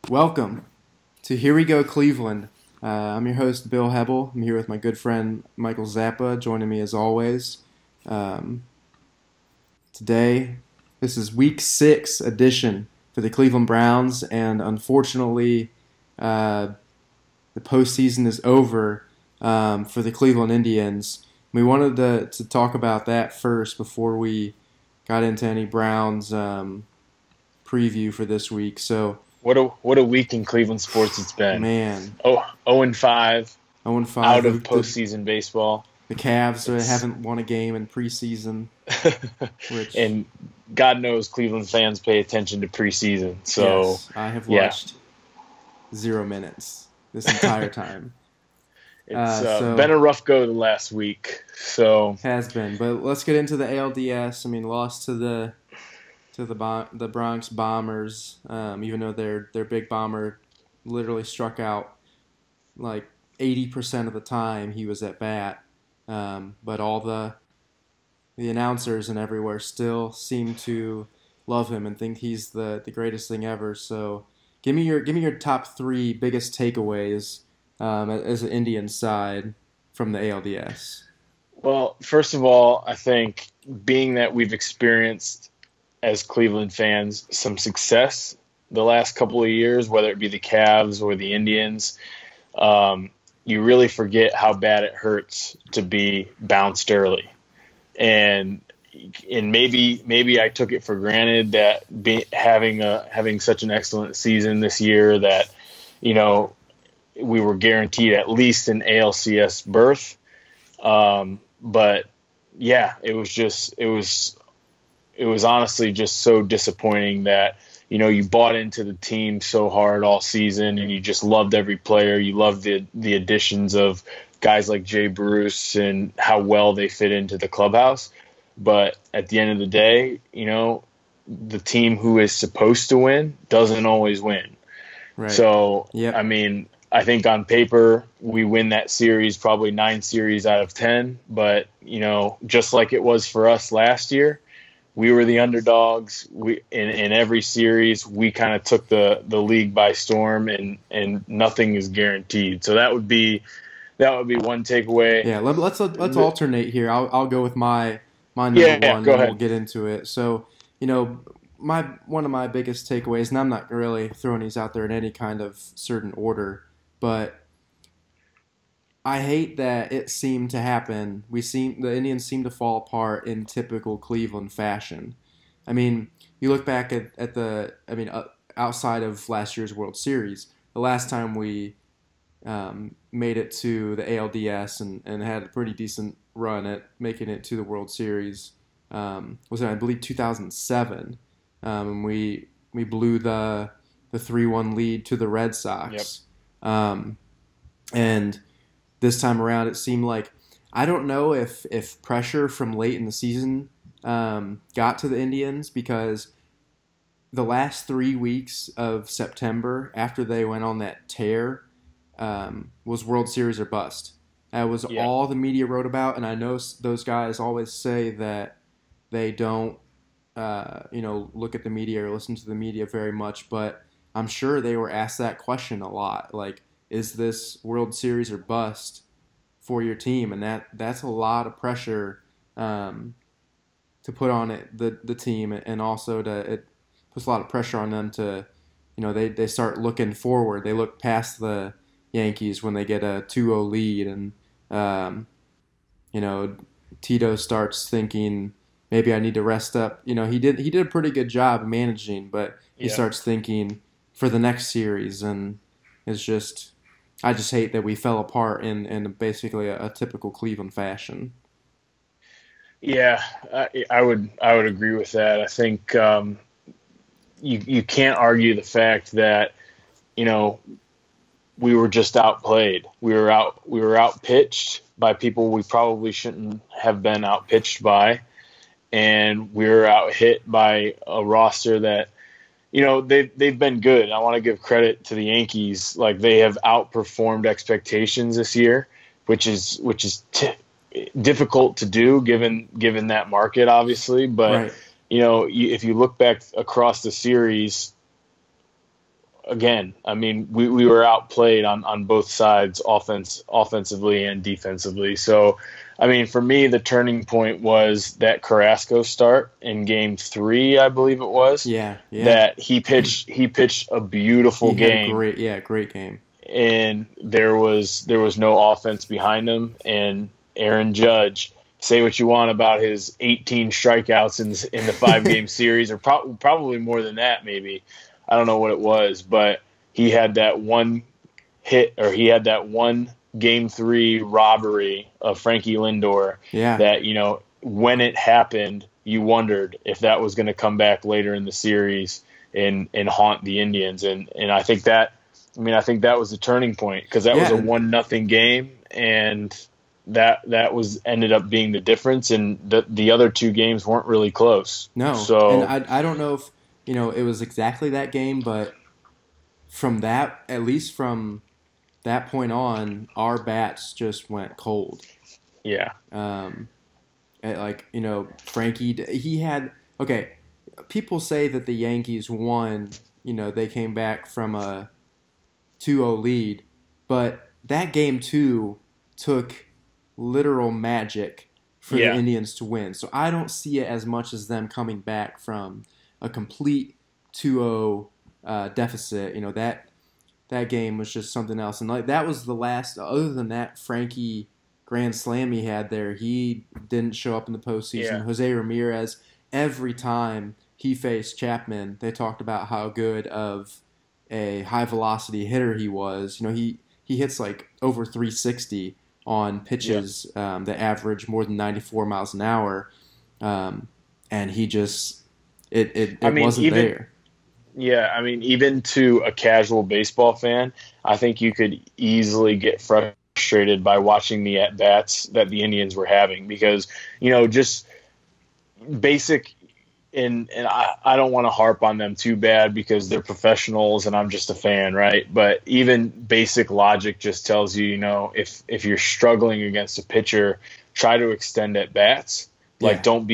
Welcome to Here We Go Cleveland. I'm your host, Bill Hebel. I'm here with my good friend, Michael Zappa, joining me as always. Um, Today, this is Week 6 edition for the Cleveland Browns, and unfortunately, the postseason is over for the Cleveland Indians. We wanted to talk about that first before we got into any Browns preview for this week. So, What a week in Cleveland sports it's been. man, Oh, 0-5 0-5. out of postseason baseball. The Cavs haven't won a game in preseason, which And God knows Cleveland fans pay attention to preseason. So yes, I have watched 0 minutes this entire time. it's So been a rough go the last week. So has been, but let's get into the ALDS. I mean, lost to the Bronx Bombers, even though their big bomber literally struck out like 80% of the time he was at bat. But all the announcers and everywhere still seem to love him and think he's the greatest thing ever. So give me your top 3 biggest takeaways as an Indian side from the ALDS. well, first of all, I think being that we've experienced as Cleveland fans some success the last couple of years, whether it be the Cavs or the Indians, you really forget how bad it hurts to be bounced early. And maybe I took it for granted that having such an excellent season this year that, we were guaranteed at least an ALCS berth. But yeah, it was honestly just so disappointing that, you bought into the team so hard all season and you just loved every player. You loved the additions of guys like Jay Bruce and how well they fit into the clubhouse. But at the end of the day, the team who is supposed to win doesn't always win. Right. So, yep. I mean, I think on paper we win that series probably 9 series out of 10. But, just like it was for us last year, we were the underdogs. We in every series we kind of took the league by storm, and nothing is guaranteed. So that would be one takeaway. Yeah, let's alternate here. I'll go with my number one, go and ahead. we'll get into it. So, one of my biggest takeaways, and I'm not really throwing these out there in any kind of certain order, but I hate that it seemed to happen. The Indians seem to fall apart in typical Cleveland fashion. I mean, you look back at outside of last year's World Series, the last time we made it to the ALDS and had a pretty decent run at making it to the World Series was in, I believe, 2007, and we blew the 3-1 lead to the Red Sox. Yep. And this time around, it seemed like, I don't know if pressure from late in the season got to the Indians, because the last 3 weeks of September, after they went on that tear, was World Series or bust. That was all the media wrote about, and I know those guys always say that they don't, look at the media or listen to the media very much, but I'm sure they were asked that question a lot. Like, is this World Series or bust for your team? And that's a lot of pressure to put on the team, and also it puts a lot of pressure on them to, they start looking forward. They look past the Yankees when they get a 2-0 lead, and Tito starts thinking, maybe I need to rest up. He did a pretty good job of managing, but he starts thinking for the next series, and I just hate that we fell apart in basically a typical Cleveland fashion. Yeah, I would agree with that. I think you can't argue the fact that we were just outplayed. We were outpitched by people we probably shouldn't have been outpitched by, and we were outhit by a roster that, they've been good. I want to give credit to the Yankees. Like, they have outperformed expectations this year, which is difficult to do given that market, obviously. But right. If you look back across the series, again, I mean, we were outplayed on both sides, offensively and defensively. So, I mean, for me, the turning point was that Carrasco start in Game 3, I believe it was. Yeah, yeah. That he pitched a beautiful He had a game, great game. and there was no offense behind him. And Aaron Judge, say what you want about his 18 strikeouts in the 5 game series, or probably more than that, maybe. I don't know what it was, but he had that one hit, or he had that one Game 3 robbery of Frankie Lindor. Yeah. That, when it happened, you wondered if that was going to come back later in the series and haunt the Indians. And I think that was the turning point, because that was a 1-0 game, and that was ended up being the difference, and the other 2 games weren't really close. No. So, and I don't know if it was exactly that game, but at least from that point on, our bats just went cold. yeah. Frankie, he had, okay, people say that the Yankees won, they came back from a 2-0 lead, but that Game 2 took literal magic for the Indians to win. So I don't see it as much as them coming back from a complete 2-0 deficit. That game was just something else. And that was the last. Other than that Frankie grand slam he had there, he didn't show up in the postseason. Yeah. Jose Ramirez, every time he faced Chapman, they talked about how good of a high velocity hitter he was. He hits like over 360 on pitches that average more than 94 miles an hour, and he just it wasn't there. Yeah, I mean, even to a casual baseball fan, I think you could easily get frustrated by watching the at-bats that the Indians were having, because, just basic, and I don't want to harp on them too bad because they're professionals and I'm just a fan, right? But even basic logic just tells you, if you're struggling against a pitcher, try to extend at-bats. Like, don't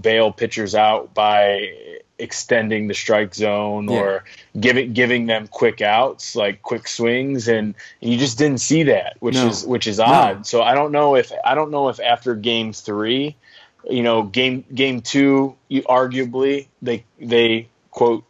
bail pitchers out by extending the strike zone or giving them quick outs, like quick swings, and you just didn't see that, which is odd. No. So I don't know if after Game 3, game 2, arguably they quote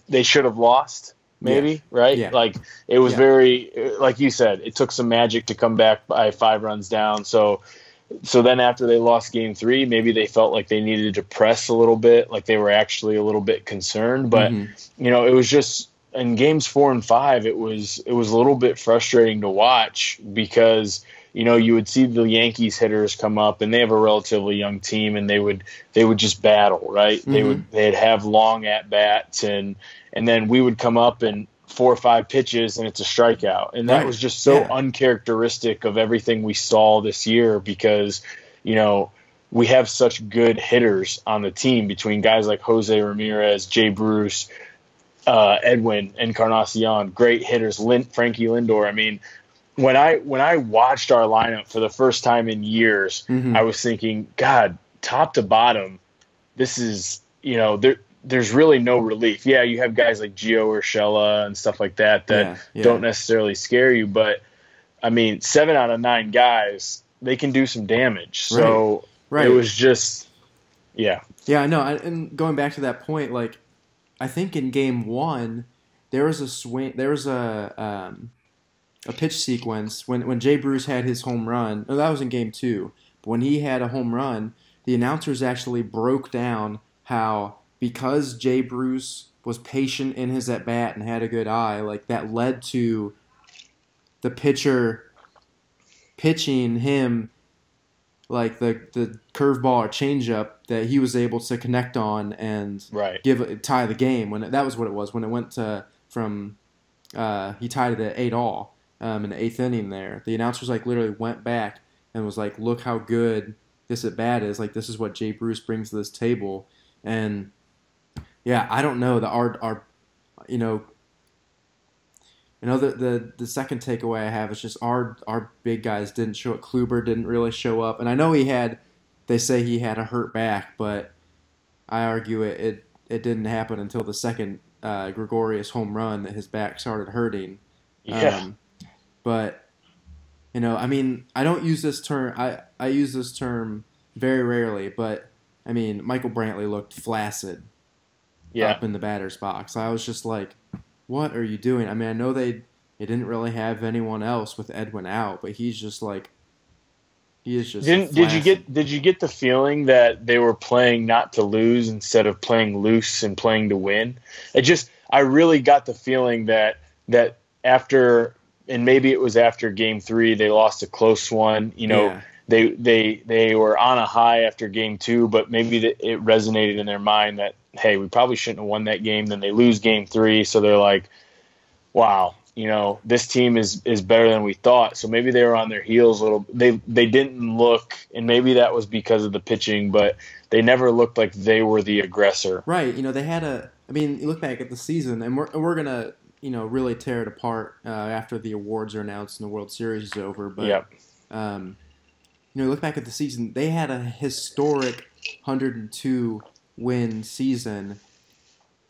they should have lost, maybe, right? Yeah. Like, it was very, like you said, it took some magic to come back by 5 runs down. So then after they lost Game 3, maybe they felt like they needed to press a little bit, like they were actually a little bit concerned. But, it was just in Games 4 and 5, it was a little bit frustrating to watch, because, you would see the Yankees hitters come up, and they have a relatively young team, and they would just battle, right? They'd have long at bats, and then we would come up and 4 or 5 pitches and it's a strikeout. And that was just so uncharacteristic of everything we saw this year, because, we have such good hitters on the team between guys like Jose Ramirez, Jay Bruce, Edwin Encarnacion, great hitters, Frankie Lindor. I mean, when I watched our lineup for the first time in years, I was thinking, God, top to bottom, this is, there's really no relief. Yeah, you have guys like Gio Urshela and stuff like that don't necessarily scare you, but I mean, 7 out of 9 guys, they can do some damage. So it was just, Yeah, I know. And going back to that point, like, I think in Game 1 there was a swing. There was a pitch sequence when Jay Bruce had his home run. No, that was in Game 2. But when he had a home run, the announcers actually broke down how, because Jay Bruce was patient in his at-bat and had a good eye, like, that led to the pitcher pitching him, like, the curveball or changeup that he was able to connect on and tie the game. That was what it was. When it went to he tied it at 8-all in the 8th inning there. The announcers, like, literally went back and was like, look how good this at-bat is. Like, this is what Jay Bruce brings to this table. And yeah, I don't know. The second takeaway I have is just our big guys didn't show up. Kluber didn't really show up, and I know they say he had a hurt back, but I argue it didn't happen until the second Gregorius home run that his back started hurting. Yeah. But I mean, I don't use this term. I use this term very rarely, but I mean, Michael Brantley looked flaccid Yeah. up in the batter's box. I was just like, what are you doing? I mean, I know they didn't really have anyone else with Edwin out, but he is just flaccid. Did you get the feeling that they were playing not to lose instead of playing loose and playing to win? I really got the feeling that after, and maybe it was after game 3, they lost a close one. Yeah. They were on a high after game 2, but maybe it resonated in their mind that, hey, we probably shouldn't have won that game. Then they lose game 3, so they're like, wow, this team is better than we thought. So maybe they were on their heels a little. They didn't look, and maybe that was because of the pitching, but they never looked like they were the aggressor. Right. They had I mean, you look back at the season, and we're gonna really tear it apart after the awards are announced and the World Series is over. But Yep. Look back at the season. They had a historic 102 win season,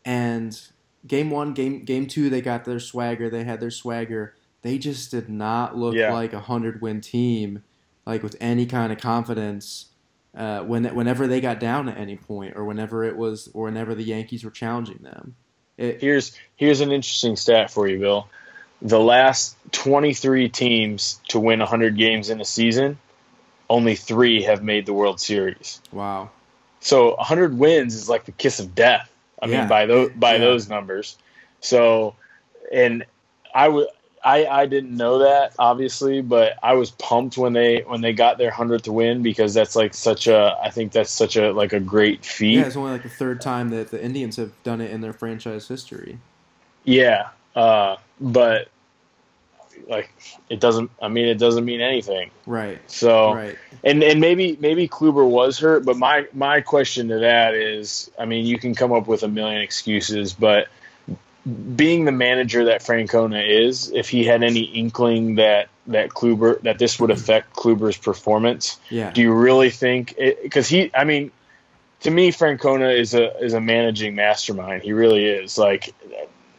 and game 1, game 2, they got their swagger. They had their swagger. They just did not look like a 100-win team, like with any kind of confidence. Whenever they got down at any point, or whenever the Yankees were challenging them. Here's an interesting stat for you, Bill. The last 23 teams to win 100 games in a season, only 3 have made the World Series. Wow. So 100 wins is like the kiss of death. I mean, by those numbers. So, and I didn't know that, obviously, but I was pumped when they got their 100th win, because that's like I think that's such a like a great feat. Yeah, it's only like the 3rd time that the Indians have done it in their franchise history. Yeah, but like it doesn't mean anything. Right. So, right. And maybe Kluber was hurt, but my question to that is, I mean, you can come up with a million excuses, but being the manager that Francona is, if he had any inkling that this would affect Kluber's performance, do you really think? Because to me, Francona is a managing mastermind. He really is. Like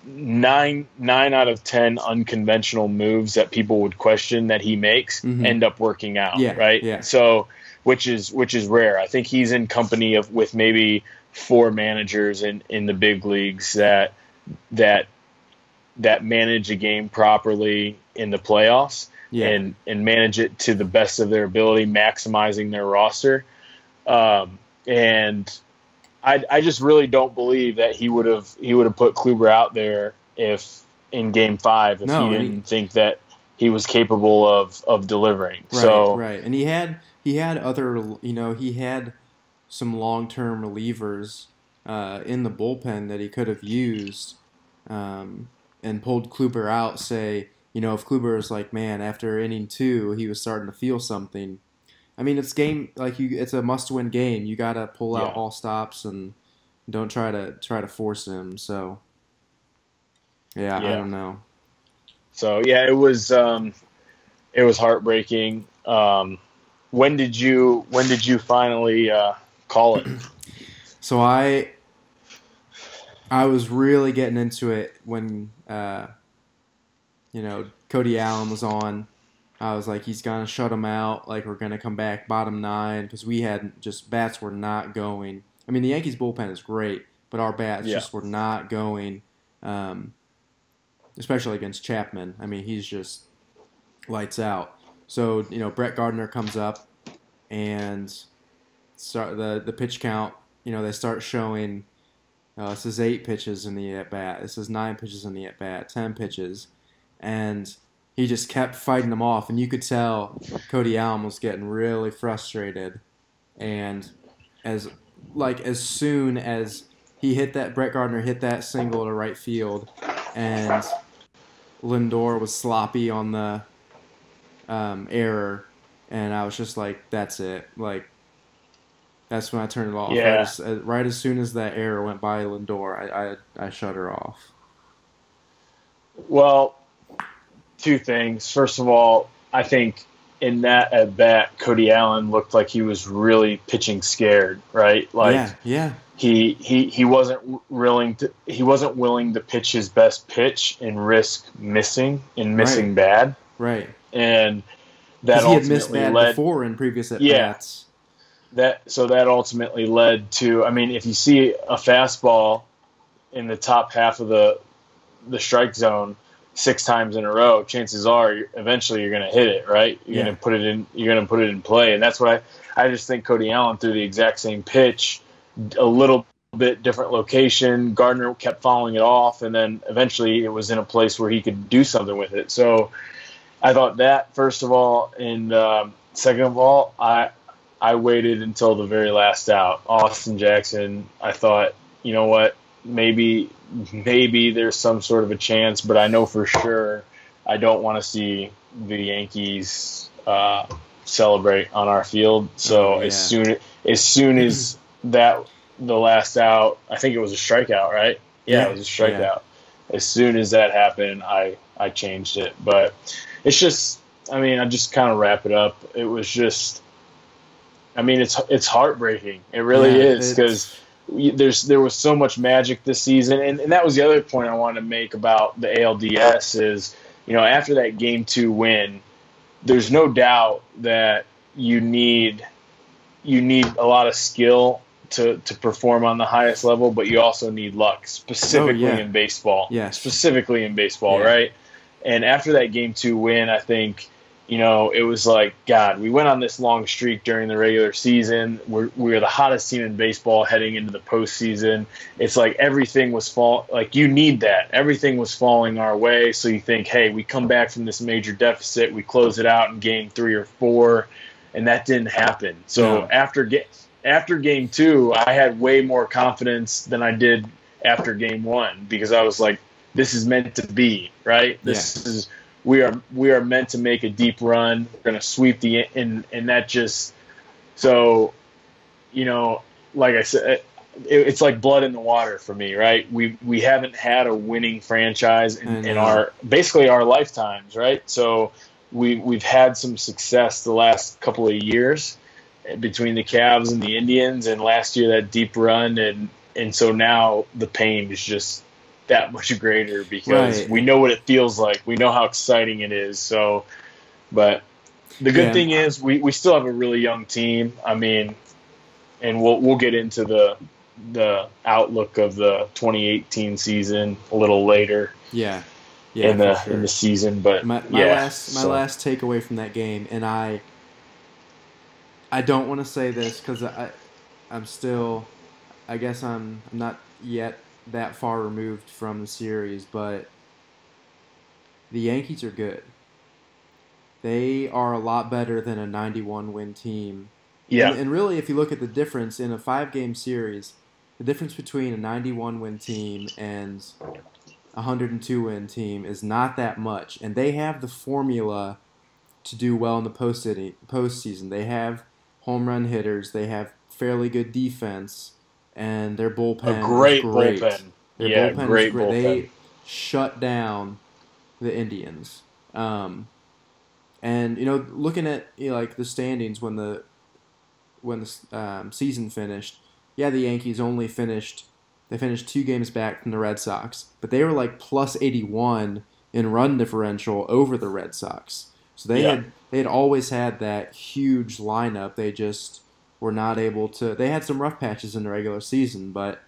9 out of 10 unconventional moves that people would question that he makes end up working out. Yeah, right. Yeah. So, which is rare. I think he's in company with maybe 4 managers in the big leagues that manage a game properly in the playoffs and manage it to the best of their ability, maximizing their roster. And I just really don't believe that he would have put Kluber out there if in game 5 if he didn't think that he was capable of delivering. Right. And he had other, he had some long-term relievers in the bullpen that he could have used. And pulled Kluber out, say, if Kluber was like, man, after inning 2, he was starting to feel something. I mean, it's a must-win game. You got to pull out all stops and don't try to force him. So, I don't know. So it was heartbreaking. When did you finally call it? So I was really getting into it when, Cody Allen was on. I was like, he's going to shut him out. Like, we're going to come back bottom 9, because bats were not going. I mean, the Yankees bullpen is great, but our bats just were not going, especially against Chapman. I mean, he's just lights out. So, Brett Gardner comes up, and the pitch count, they start showing. This is 8 pitches in the at-bat. This is 9 pitches in the at-bat, 10 pitches. And he just kept fighting them off. And you could tell Cody Allen was getting really frustrated. And as soon as Brett Gardner hit that single to right field, and Lindor was sloppy on the error, and I was just like, that's it. Like, that's when I turned it off. Yeah. Right as soon as that error went by Lindor, I shut her off. Well, 2 things. First of all, I think in that at bat, Cody Allen looked like he was really pitching scared, right? Like, yeah. he wasn't willing to pitch his best pitch and risk missing bad. Right. And that Because he had missed ultimately bad led before in previous at yeah bats. that ultimately led to, I mean, if you see a fastball in the top half of the strike zone 6 times in a row, chances are eventually you're going to hit it, right? You're going to put it in play. And that's what I just think Cody Allen threw the exact same pitch, a little bit different location. Gardner kept following it off, and then eventually it was in a place where he could do something with it. So I thought that, first of all, and second of all, I waited until the very last out. Austin Jackson, I thought, you know what, maybe there's some sort of a chance, but I know for sure I don't want to see the Yankees celebrate on our field. So as soon as that, the last out, I think it was a strikeout, right? Yeah, it was a strikeout. Yeah. As soon as that happened, I changed it. But it's just, I mean, I just kind of wrap it up. It was just, I mean, it's heartbreaking. It really is, because there was so much magic this season, and that was the other point I wanted to make about the ALDS is, you know, after that Game 2 win, there's no doubt that you need a lot of skill to perform on the highest level, but you also need luck, specifically in baseball. Yes. Specifically in baseball, right? And after that Game 2 win, I think, you know, it was like, God, we went on this long streak during the regular season. We're the hottest team in baseball heading into the postseason. It's like everything was like, you need that. Everything was falling our way. So you think, hey, we come back from this major deficit, we close it out in Game 3 or 4, and that didn't happen. So after Game 2, I had way more confidence than I did after Game 1, because I was like, this is meant to be, right? This is. We are meant to make a deep run. We're going to sweep and that just, so, you know, like I said, it's like blood in the water for me, right? We haven't had a winning franchise in our basically our lifetimes, right? So we've had some success the last couple of years between the Cavs and the Indians, and last year that deep run, and so now the pain is just that much greater, because we know what it feels like. We know how exciting it is. So, but the good thing is we still have a really young team. I mean, and we'll get into the outlook of the 2018 season a little later. In the season, but my last takeaway from that game, and I don't want to say this because I'm still, I guess I'm not yet that far removed from the series, but the Yankees are good. They are a lot better than a 91-win team. Yeah. And really, if you look at the difference in a 5-game series, the difference between a 91-win team and a 102-win team is not that much. And they have the formula to do well in the postseason. They have home run hitters. They have fairly good defense. And their bullpen is great. Bullpen. Their bullpen great is great. Bullpen. They shut down the Indians. And you know, looking at like the standings when the season finished, the Yankees only finished 2 games back from the Red Sox, but they were like plus 81 in run differential over the Red Sox. So they had always had that huge lineup. They just were not able to. They had some rough patches in the regular season, but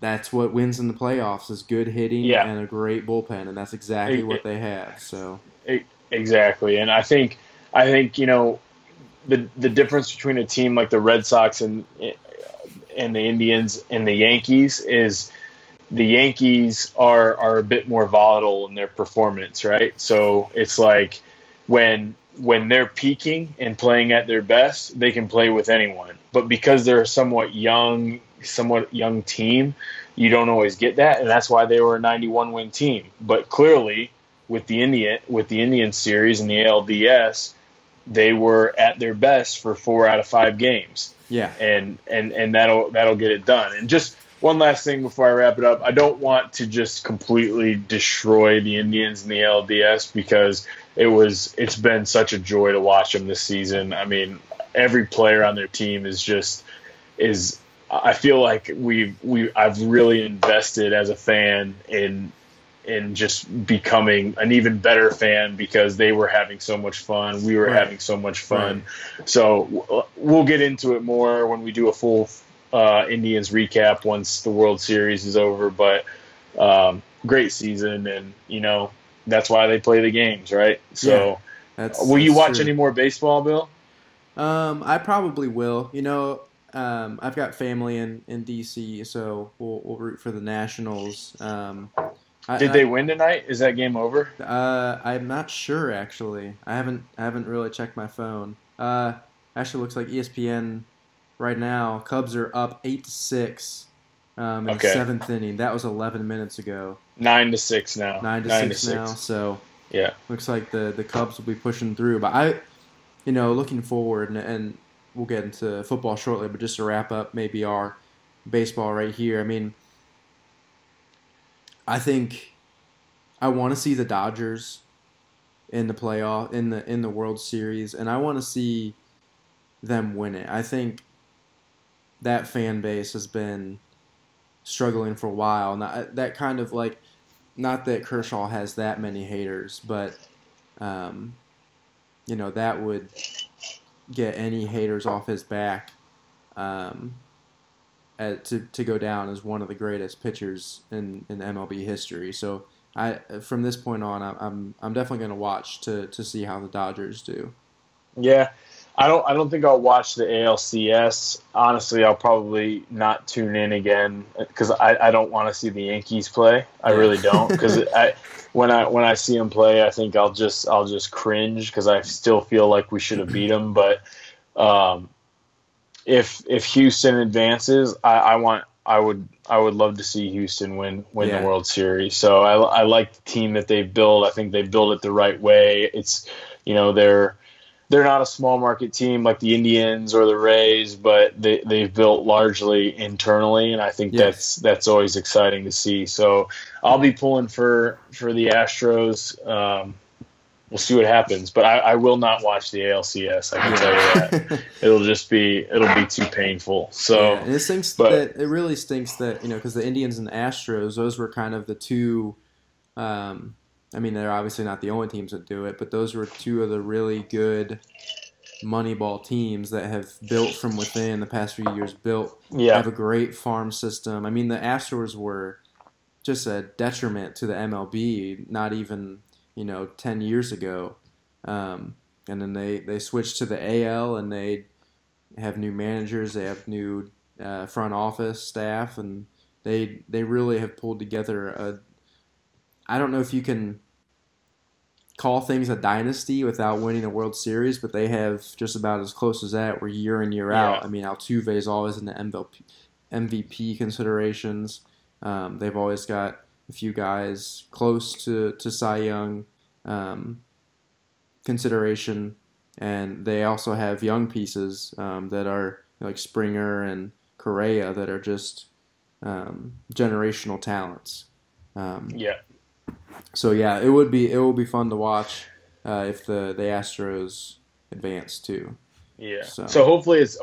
that's what wins in the playoffs is good hitting and a great bullpen, and that's exactly what they have. So exactly, and I think you know the difference between a team like the Red Sox and the Indians and the Yankees is the Yankees are a bit more volatile in their performance, right? So it's like when they're peaking and playing at their best, they can play with anyone. But because they're a somewhat young team, you don't always get that, and that's why they were a 91-win team. But clearly, with the Indian series and the ALDS, they were at their best for 4 out of 5 games. Yeah, and that'll get it done. And just one last thing before I wrap it up, I don't want to just completely destroy the Indians and the ALDS, because it's been such a joy to watch them this season. I mean, every player on their team is I feel like I've really invested as a fan in just becoming an even better fan because they were having so much fun. We were having so much fun. Right. So we'll get into it more when we do a full Indians recap once the World Series is over. But great season, and that's why they play the games, right? So will you watch any more baseball, Bill? I probably will. I've got family in DC, so we'll root for the Nationals. Did they win tonight? Is that game over? I'm not sure actually. I haven't really checked my phone. Actually, looks like ESPN right now. Cubs are up 8-6 in the seventh inning. That was 11 minutes ago. 9-6 now. 9-6 now. So yeah, looks like the Cubs will be pushing through. But looking forward, and we'll get into football shortly. But just to wrap up, maybe our baseball right here. I mean, I think I want to see the Dodgers in the playoff in the World Series, and I want to see them win it. I think that fan base has been struggling for a while. That kind of like, not that Kershaw has that many haters, but that would get any haters off his back. To go down as one of the greatest pitchers in MLB history. So from this point on, I'm definitely going to watch to see how the Dodgers do. Yeah, I don't think I'll watch the ALCS. Honestly, I'll probably not tune in again because I don't want to see the Yankees play. I really don't, because when I see them play, I think I'll just cringe because I still feel like we should have beat them. But if Houston advances, I would love to see Houston win the World Series. So I like the team that they've built. I think they built it the right way. It's they're not a small market team like the Indians or the Rays, but they've built largely internally, and I think that's always exciting to see. So I'll be pulling for the Astros. We'll see what happens, but I will not watch the ALCS. I can tell you that. it'll be too painful. So and it really stinks that because the Indians and the Astros, those were kind of the two. I mean, they're obviously not the only teams that do it, but those were two of the really good Moneyball teams that have built from within the past few years. Have a great farm system. I mean, the Astros were just a detriment to the MLB. Not even 10 years ago. And then they switched to the AL, and they have new managers, they have new front office staff, and they really have pulled together I don't know if you can call things a dynasty without winning a World Series, but they have just about as close as that. We're year in, year out. I mean, Altuve is always in the MVP considerations. They've always got a few guys close to Cy Young consideration, and they also have young pieces that are like Springer and Correa that are just generational talents. So it will be fun to watch if the Astros advance too. Yeah. So hopefully it's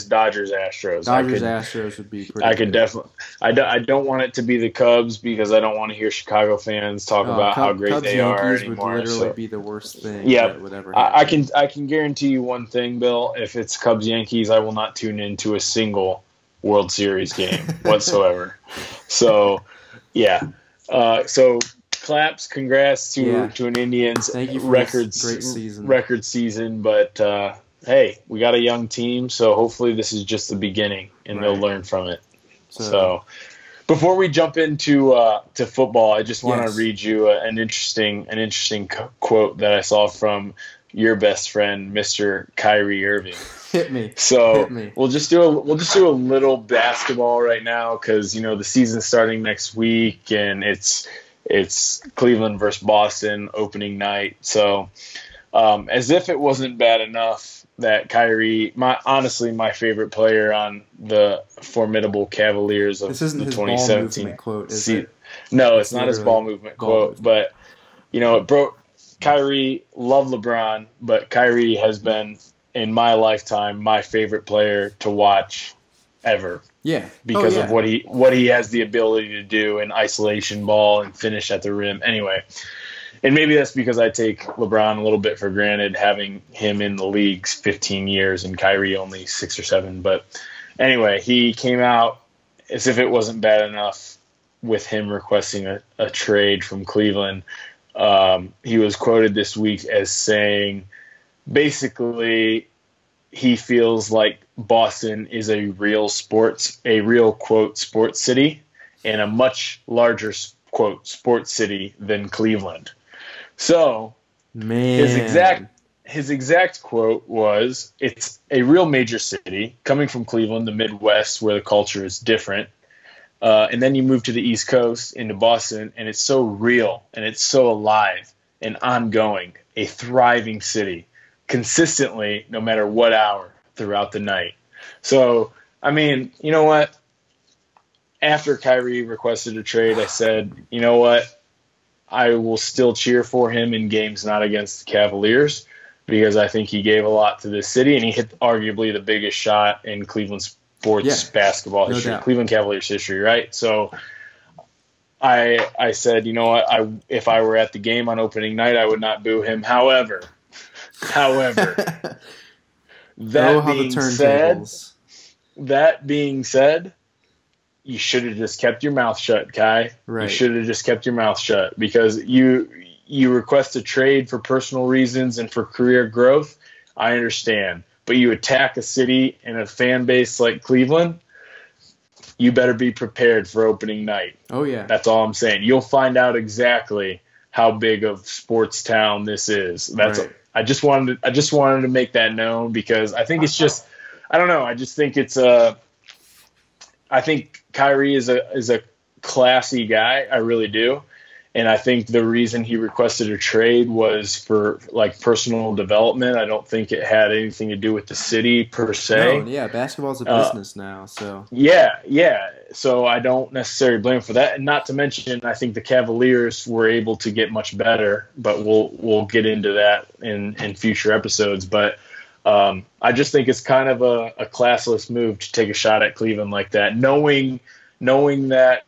Dodgers Astros. Astros would be pretty. I could definitely. I don't want it to be the Cubs because I don't want to hear Chicago fans talk about how great Cubs they are Yankees anymore. Would literally be the worst thing. Yeah. Whatever. I can guarantee you one thing, Bill. If it's Cubs Yankees, I will not tune into a single World Series game whatsoever. So, yeah. So claps, congrats to an Indians great season. Record season, but. Hey, we got a young team, so hopefully this is just the beginning, and they'll learn from it. So before we jump into to football, I just want to read you an interesting quote that I saw from your best friend, Mr. Kyrie Irving. Hit me. So we'll just do a little basketball right now because the season's starting next week, and it's Cleveland versus Boston opening night. So as if it wasn't bad enough that Kyrie, my favorite player on the formidable Cavaliers of the 2017 quote, is it? No, it's not his ball movement quote, but it broke. Kyrie, love LeBron, but Kyrie has been in my lifetime my favorite player to watch ever Yeah. Oh because of yeah. what he has the ability to do in isolation ball and finish at the rim. Anyway, and maybe that's because I take LeBron a little bit for granted, having him in the league's 15 years and Kyrie only 6 or 7. But anyway, he came out as if it wasn't bad enough with him requesting a trade from Cleveland. He was quoted this week as saying, basically, he feels like Boston is a real quote sports city, and a much larger quote sports city than Cleveland. So his exact Man. his exact quote was, "It's a real major city coming from Cleveland, the Midwest, where the culture is different. And then you move to the East Coast into Boston, and it's so real and it's so alive and ongoing, a thriving city, consistently, no matter what hour throughout the night." So, I mean, you know what? After Kyrie requested a trade, I said, you know what? I will still cheer for him in games not against the Cavaliers because I think he gave a lot to this city, and he hit arguably the biggest shot in Cleveland Yeah. sports basketball No history, doubt. Cleveland Cavaliers history, right? So I said, you know what? If I were at the game on opening night, I would not boo him. However, Oh, that how the being said, turntables. that being said, you should have just kept your mouth shut, Kai. You Right. should have just kept your mouth shut because you request a trade for personal reasons and for career growth. I understand, but you attack a city and a fan base like Cleveland, you better be prepared for opening night. Oh yeah. That's all I'm saying. You'll find out exactly how big of sports town this is. Right. I just wanted to make that known because I think it's just I don't know. I just think I think Kyrie is a classy guy. I really do. And I think the reason he requested a trade was for like personal development. I don't think it had anything to do with the city per No, se. yeah, basketball's a Uh, business now, so yeah. So I don't necessarily blame him for that. And not to mention, I think the Cavaliers were able to get much better, but we'll get into that in future episodes. But I just think it's kind of a classless move to take a shot at Cleveland like that, knowing that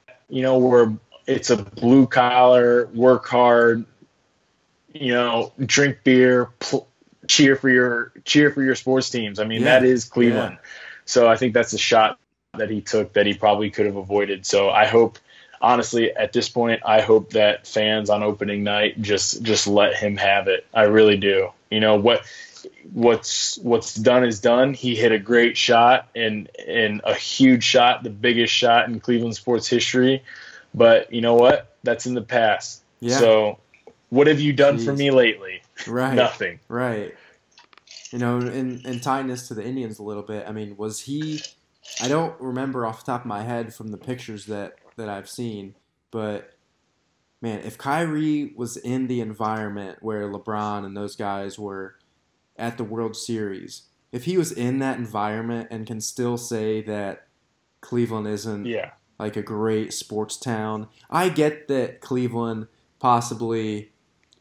it's a blue collar, work hard, drink beer, cheer for your sports teams. I mean, that yeah, is yeah. Cleveland. So I think that's a shot that he took that he probably could have avoided. So I hope, honestly, at this point, I hope that fans on opening night just let him have it. I really do. What's done is done. He hit a great shot and a huge shot, the biggest shot in Cleveland sports history. But you know what? That's in the past. Yeah. So what have you done for Jeez. me lately? Right. Nothing. Right. And tying this to the Indians a little bit, I mean, was he I don't remember off the top of my head from the pictures that I've seen, but man, if Kyrie was in the environment where LeBron and those guys were at the World Series, if he was in that environment and can still say that Cleveland isn't Yeah. like a great sports town, I get that Cleveland possibly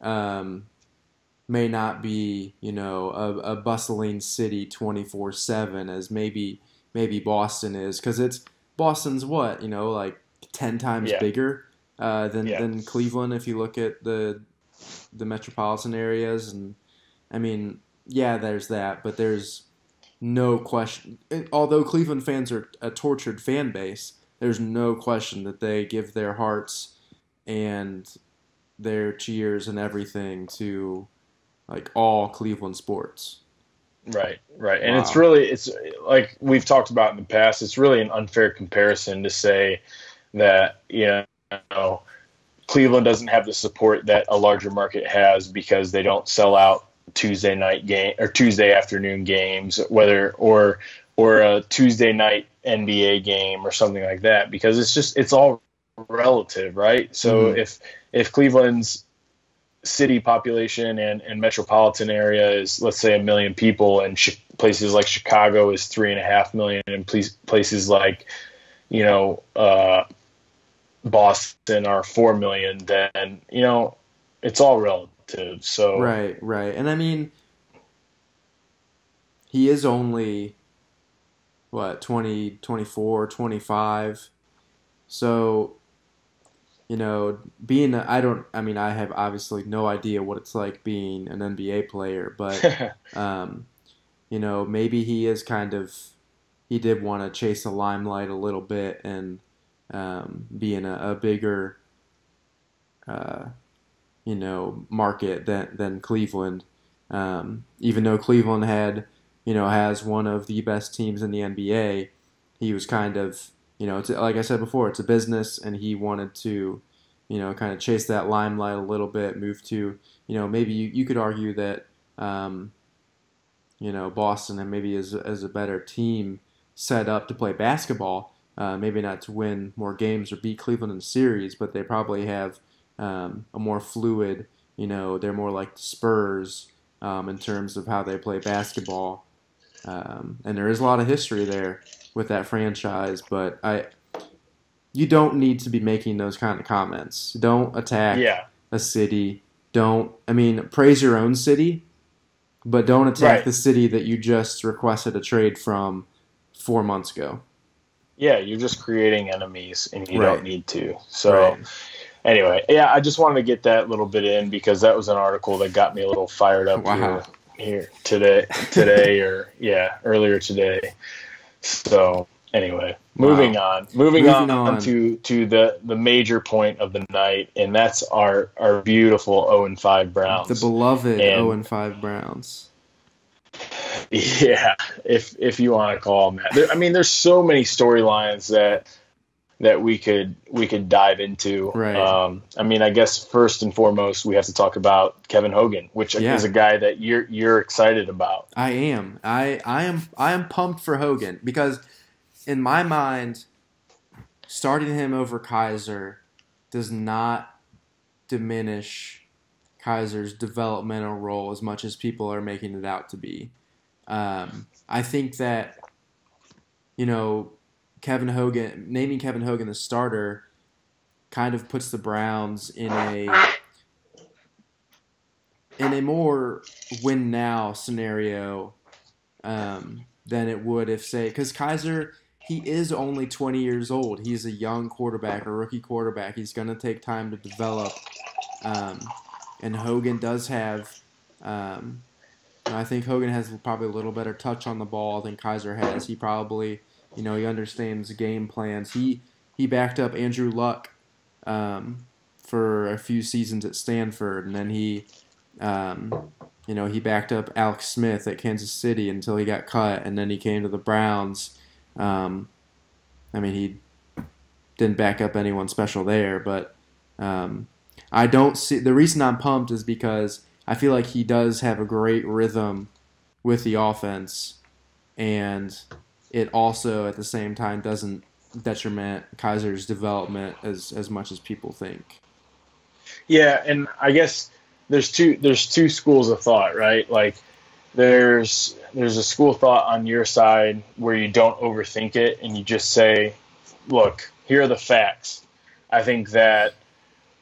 may not be, a bustling city 24/7 as maybe Boston is, because Boston's what, like 10 times Yeah. bigger than Yeah. Cleveland if you look at the metropolitan areas. And I mean, yeah, there's that, but there's no question. Although Cleveland fans are a tortured fan base, there's no question that they give their hearts and their cheers and everything to like all Cleveland sports. Right. And Wow. it's like we've talked about in the past, it's really an unfair comparison to say that, Cleveland doesn't have the support that a larger market has because they don't sell out Tuesday night game or Tuesday afternoon games, whether or a Tuesday night NBA game or something like that, because it's all relative, right? So Mm-hmm. if Cleveland's city population and metropolitan area is, let's say, 1 million people, and places like Chicago is 3.5 million, and places like Boston are 4 million, then it's all relative. So Right. And I mean, he is only what, 20, 24, 25. So, I mean, I have obviously no idea what it's like being an NBA player, but, um, maybe he did want to chase the limelight a little bit and be in a bigger, uh, market than Cleveland. Even though Cleveland has one of the best teams in the NBA, he was kind of, it's, like I said before, it's a business, and he wanted to, kind of chase that limelight a little bit, move to, maybe you could argue that, Boston and maybe as a better team set up to play basketball. Maybe not to win more games or beat Cleveland in the series, but they probably have a more fluid. They're more like the Spurs in terms of how they play basketball, and there is a lot of history there with that franchise. But you don't need to be making those kind of comments. Don't attack Yeah, a city. Praise your own city, but don't attack right. the city that you just requested a trade from 4 months ago. Yeah, you're just creating enemies, and you don't Right. need to. Right. So anyway, yeah, I just wanted to get that little bit in because that was an article that got me a little fired up Wow. here today or yeah, earlier today. So anyway, moving Wow. on, Moving on. to the major point of the night, and that's our beautiful 0-5 The Browns. beloved And 0-5 Browns. yeah, if you want to call them that, I mean, there's so many storylines that we could dive into. Right. I mean, I guess first and foremost we have to talk about Kevin Hogan, which is Yeah, a guy that you're excited about. I am. I am pumped for Hogan because in my mind, starting him over Kaiser does not diminish Kaiser's developmental role as much as people are making it out to be. I think that you know naming Kevin Hogan the starter kind of puts the Browns in a more win now scenario than it would if, say, because Kaiser, he is only 20 years old. He's a young quarterback, a rookie quarterback. He's going to take time to develop. Um, and Hogan does have, um, I think Hogan has probably a little better touch on the ball than Kaiser has. He probably, he understands game plans. He backed up Andrew Luck for a few seasons at Stanford, and then he backed up Alex Smith at Kansas City until he got cut, and then he came to the Browns. Um, he didn't back up anyone special there, but I don't see the reason I'm pumped is because I feel like he does have a great rhythm with the offense, and it also at the same time doesn't detriment Kaiser's development as much as people think. Yeah, and I guess there's two schools of thought, right? Like there's a school of thought on your side where you don't overthink it and you just say, look, here are the facts. I think that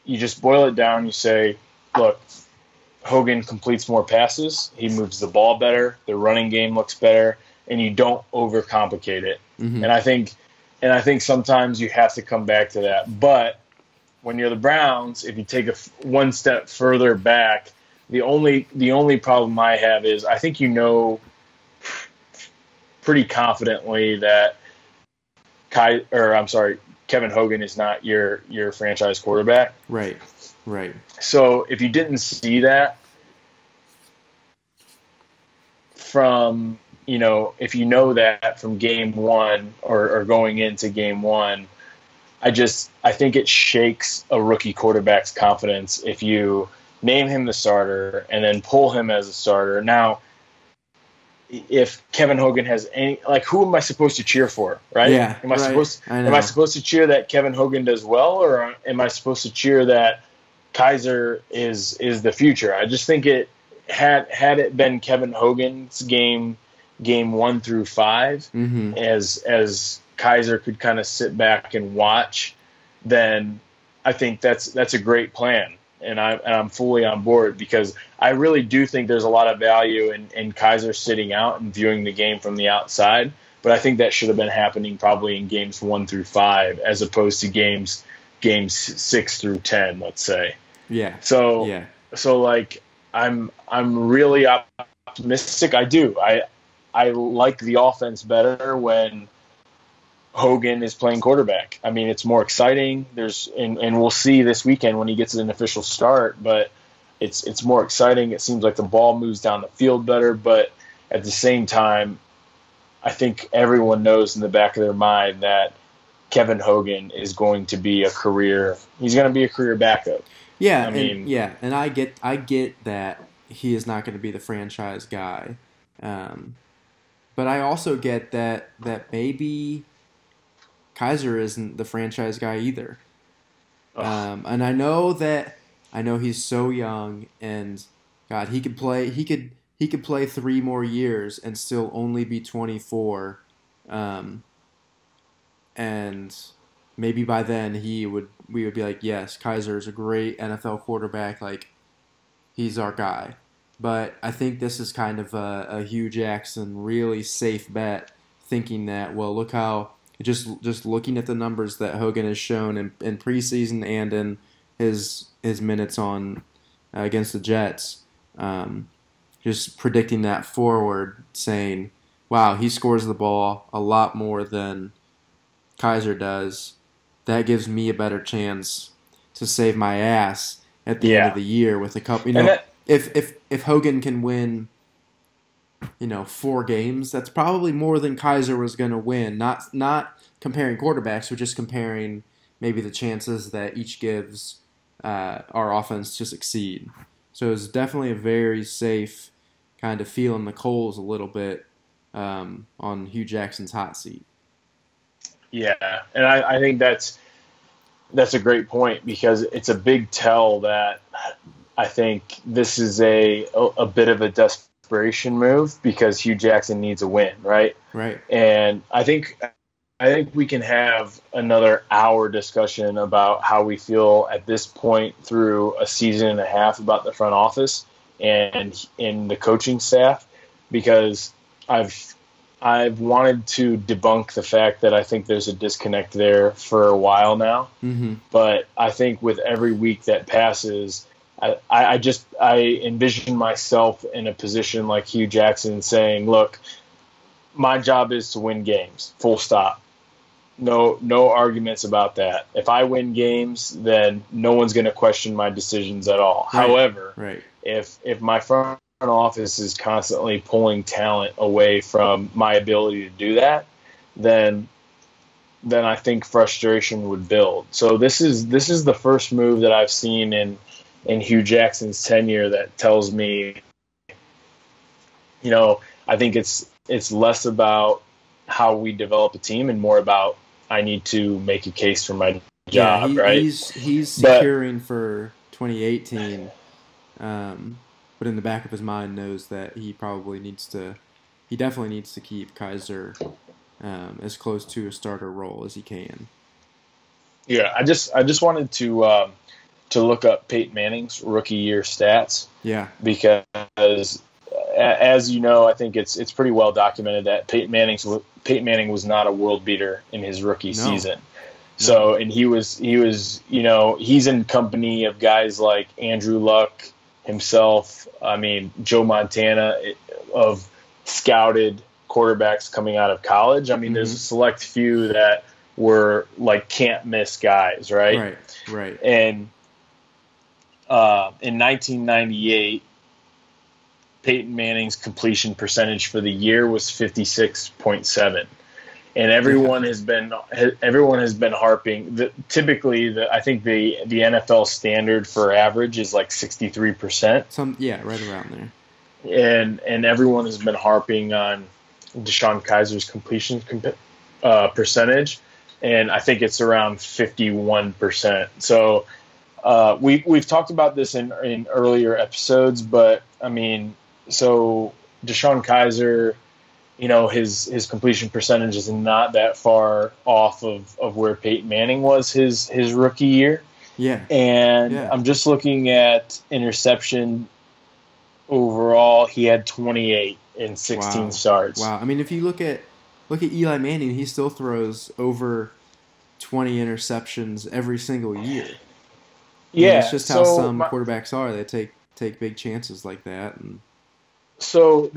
you just boil it down. You say, look, Hogan completes more passes. He moves the ball better. The running game looks better, and you don't overcomplicate it. Mm-hmm. And I think sometimes you have to come back to that. But when you're the Browns, if you take one step further back, the only problem I have is I think pretty confidently that Kevin Hogan is not your franchise quarterback. Right, right, So if you didn't see that from, if you know that from game one or going into game one, I think it shakes a rookie quarterback's confidence if you name him the starter and then pull him as a starter. Now, if Kevin Hogan has any, like, who am I supposed to cheer for, right? yeah, Am I right. supposed to cheer that Kevin Hogan does well, or am I supposed to cheer that Kaiser is the future? I just think it had it been Kevin Hogan's game 1 through 5, Mm-hmm. as Kaiser could kind of sit back and watch, then I think that's a great plan. And I'm fully on board because I really do think there's a lot of value in Kaiser sitting out and viewing the game from the outside. but I think that should have been happening probably in games 1 through 5 as opposed to games 6 through 10, let's say. Yeah. So Yeah. so like I'm really optimistic. I do. I like the offense better when Hogan is playing quarterback. I mean, it's more exciting. And we'll see this weekend when he gets an official start, but it's more exciting. It seems like the ball moves down the field better, but at the same time, I think everyone knows in the back of their mind that Kevin Hogan is going to be he's going to be a career backup. Yeah, I mean, and I get that he is not going to be the franchise guy, but I also get that maybe Kaiser isn't the franchise guy either. And I know he's so young, and God, he could play 3 more years and still only be 24, and maybe by then we would be like, yes, Kaiser is a great NFL quarterback, like he's our guy. But I think this is kind of a Hugh Jackson really safe bet, thinking that, well, look how just looking at the numbers that Hogan has shown in preseason and in his minutes on against the Jets, just predicting that forward, saying, wow, he scores the ball a lot more than Kaiser does. That gives me a better chance to save my ass at the end of the year with a couple. If Hogan can win, 4 games, that's probably more than Kaiser was going to win. Not comparing quarterbacks, but just comparing maybe the chances that each gives our offense to succeed. So it's definitely a very safe kind of feeling the coals a little bit on Hugh Jackson's hot seat. Yeah, and I think that's a great point because it's a big tell that I think this is a bit of a desperation move because Hugh Jackson needs a win, right? Right. And I think we can have another hour discussion about how we feel at this point through a season and a half about the front office and in the coaching staff because I've wanted to debunk the fact that I think there's a disconnect there for a while now. Mm-hmm. But I think with every week that passes, I envision myself in a position like Hugh Jackson saying, look, my job is to win games, full stop. No arguments about that. If I win games, then no one's going to question my decisions at all. Right. However, if my front office is constantly pulling talent away from my ability to do that, then I think frustration would build. So this is the first move that I've seen in Hugh Jackson's tenure that tells me, I think it's less about how we develop a team and more about I need to make a case for my job, right? He's securing for 2018, but in the back of his mind knows that he definitely needs to keep Kaiser as close to a starter role as he can. Yeah, I just wanted to look up Peyton Manning's rookie year stats. Yeah, because as you know, I think it's pretty well documented that Peyton Manning was not a world beater in his rookie season. So, and he was he's in company of guys like Andrew Luck himself. I mean, Joe Montana of scouted quarterbacks coming out of college. I mean, there's a select few that were like can't miss guys, right? Right. And in 1998, Peyton Manning's completion percentage for the year was 56.7, and everyone has been harping. Typically, I think the NFL standard for average is like 63%. Right around there. And everyone has been harping on DeShone Kaiser's completion percentage, and I think it's around 51%. So we've talked about this in earlier episodes, but I mean, so DeShone Kaiser, his completion percentage is not that far off of where Peyton Manning was his rookie year. Yeah. And I'm just looking at interception overall. He had 28 in 16 starts. Wow. I mean, if you look at look at Eli Manning. He still throws over 20 interceptions every single year. I mean, it's Yeah. just how some quarterbacks are. They take big chances like that. And So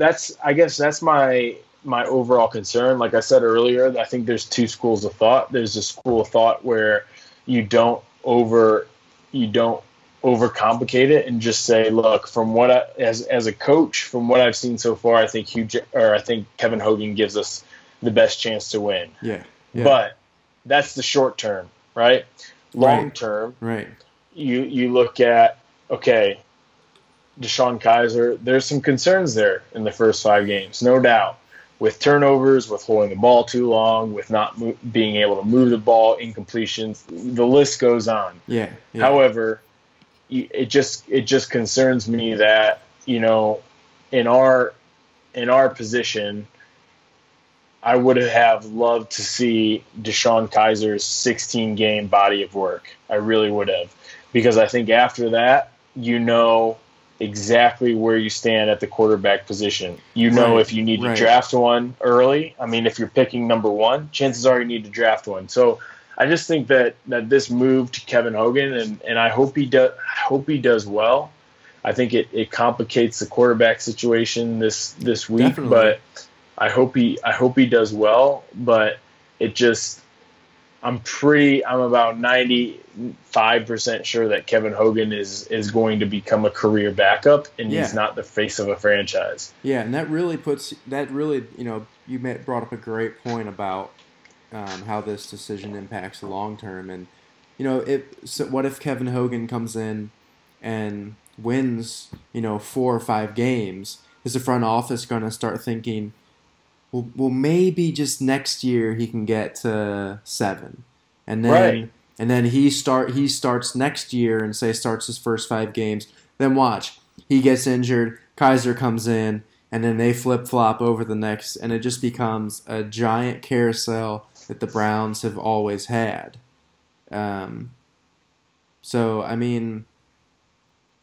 I guess that's my overall concern. Like I said earlier, I think there's two schools of thought. There's a school of thought where you don't over you don't overcomplicate it and just say, look, from what as a coach, from what I've seen so far, I think I think Kevin Hogan gives us the best chance to win. yeah, yeah, But that's the short term, right? Long right, term, right. you look at, okay, Deshaun Kaiser, there's some concerns there in the first 5 games, no doubt, with turnovers, with holding the ball too long, with not being able to move the ball, incompletions. The list goes on. Yeah, yeah, However, it just concerns me that, in our position, I would have loved to see Deshaun Kaiser's 16-game body of work. I really would have, because I think after that, exactly where you stand at the quarterback position. If you need to draft one early. I mean, if you're picking number one, chances are you need to draft one. So I just think that this move to Kevin Hogan, and I hope he does well. I think it complicates the quarterback situation this week, definitely. but I hope he does well. But it just I'm about 95% sure that Kevin Hogan is going to become a career backup, and he's not the face of a franchise. Yeah, and that really you brought up a great point about how this decision impacts the long term. And what if Kevin Hogan comes in and wins 4 or 5 games? Is the front office going to start thinking, well, maybe just next year he can get to 7, and then he starts next year and starts his first 5 games. Then watch, he gets injured, Kaiser comes in, and then they flip flop over the next, and it just becomes a giant carousel that the Browns have always had. So I mean,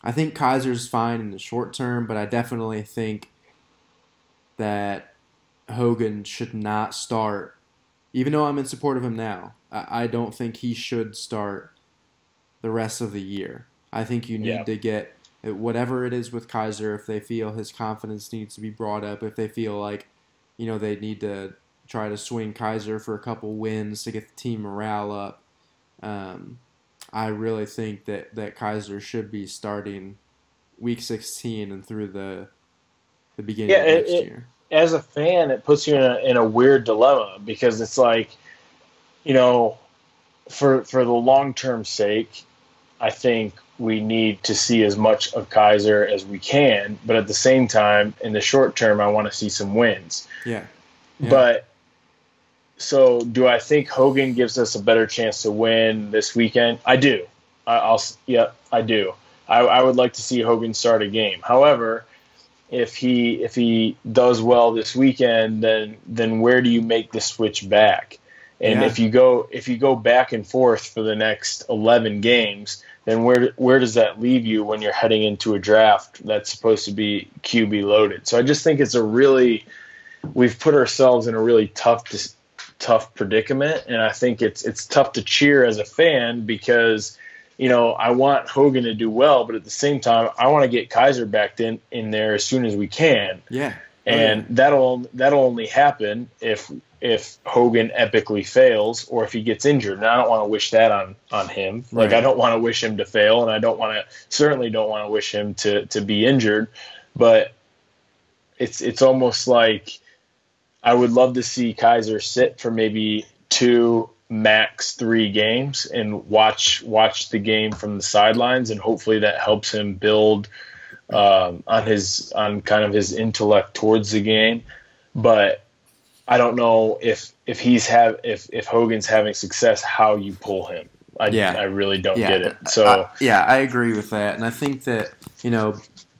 I think Kaiser's fine in the short term, but I definitely think that Hogan should not start, even though I'm in support of him now. I don't think he should start the rest of the year. I think you need to get whatever it is with Kaiser. If they feel his confidence needs to be brought up, if they feel like they need to try to swing Kaiser for a couple wins to get the team morale up, I really think that Kaiser should be starting week 16 and through the beginning of next year. As a fan, it puts you in a weird dilemma, because it's like, for the long-term sake, I think we need to see as much of Kaiser as we can, but at the same time, in the short term, I want to see some wins. Yeah. But so do I think Hogan gives us a better chance to win this weekend? I do. I do. I would like to see Hogan start a game. However, if he does well this weekend, then where do you make the switch back? And if you go back and forth for the next 11 games, then where does that leave you when you're heading into a draft that's supposed to be QB loaded? So I just think we've put ourselves in a really tough predicament, and I think it's tough to cheer as a fan, because I want Hogan to do well, but at the same time, I want to get Kaiser back in there as soon as we can. Yeah. And that'll only happen if Hogan epically fails, or if he gets injured. And I don't want to wish that on him. Like, I don't want to wish him to fail, and I certainly don't want to wish him to be injured. But it's almost like I would love to see Kaiser sit for maybe 2, max 3 games and watch the game from the sidelines, and hopefully that helps him build on kind of his intellect towards the game. But I don't know if Hogan's having success, how you pull him. I really don't get it. So I agree with that, and I think that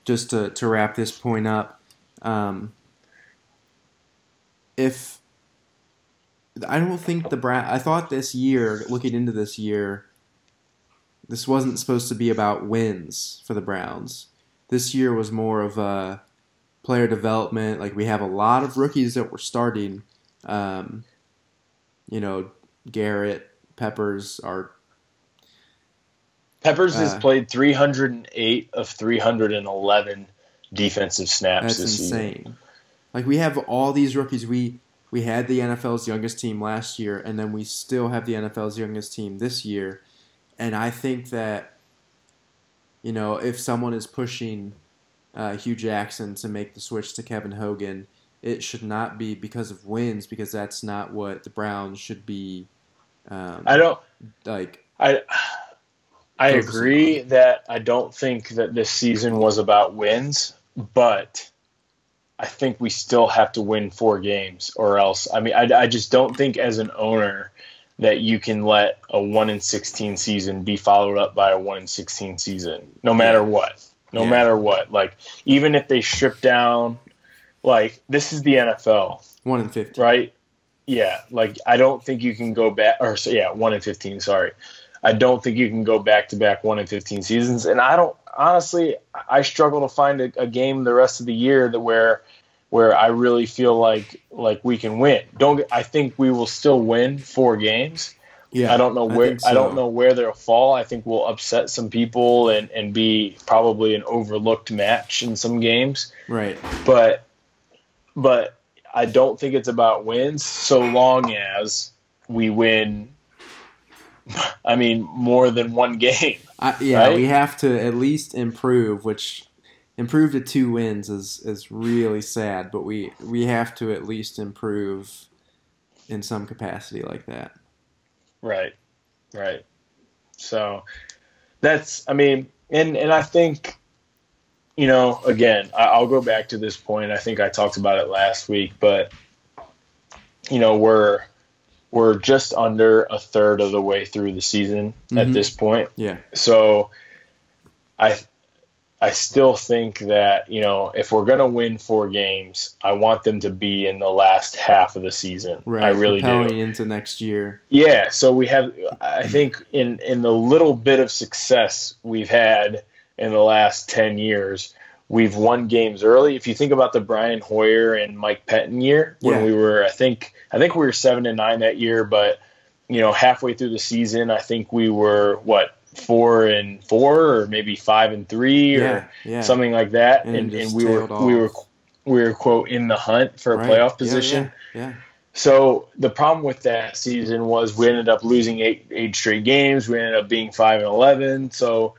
just to wrap this point up, if I don't think I thought this year, looking into this year, this wasn't supposed to be about wins for the Browns. This year was more of a player development. Like, we have a lot of rookies that we're starting, Um, you know, Garrett, Peppers are. Peppers has played 308 of 311 defensive snaps That's this season. insane. Like we have all these rookies. We had the NFL's youngest team last year, and then we still have the NFL's youngest team this year. And I think that if someone is pushing Hugh Jackson to make the switch to Kevin Hogan, it should not be because of wins, because that's not what the Browns should be. I don't like. I agree that I don't think that this season was about wins, but I think we still have to win 4 games or else. I mean, I just don't think as an owner that you can let a 1-16 season be followed up by a 1-16 season, no matter what. No matter what. Like, even if they strip down, like, this is the NFL. 1-15. Right? Yeah. Like, I don't think you can go back, 1-15, sorry. I don't think you can go back-to-back 1-15 seasons. And honestly, I struggle to find a game the rest of the year that where I really feel like we can win. I think we will still win 4 games. Yeah, I don't know where so. I don't know where they'll fall. I think we'll upset some people and be probably an overlooked match in some games. Right. But I don't think it's about wins so long as we win. I mean, more than 1 game. Right? We have to at least improve, which improve to 2 wins is really sad, but we have to at least improve in some capacity like that. Right. So that's, I mean, and I think, again, I'll go back to this point. I think I talked about it last week, but, we're just under a third of the way through the season at this point. Yeah. So I still think that, if we're going to win 4 games, I want them to be in the last half of the season. Right. I really propelling do. Into next year. Yeah. So we have, I think in the little bit of success we've had in the last 10 years, we've won games early. If you think about the Brian Hoyer and Mike Pettin year, when we were, I think we were 7-9 that year, but halfway through the season, I think we were 4-4 or maybe 5-3 or something like that, and we were quote in the hunt for a playoff position. Yeah. So the problem with that season was we ended up losing eight straight games. We ended up being 5-11. So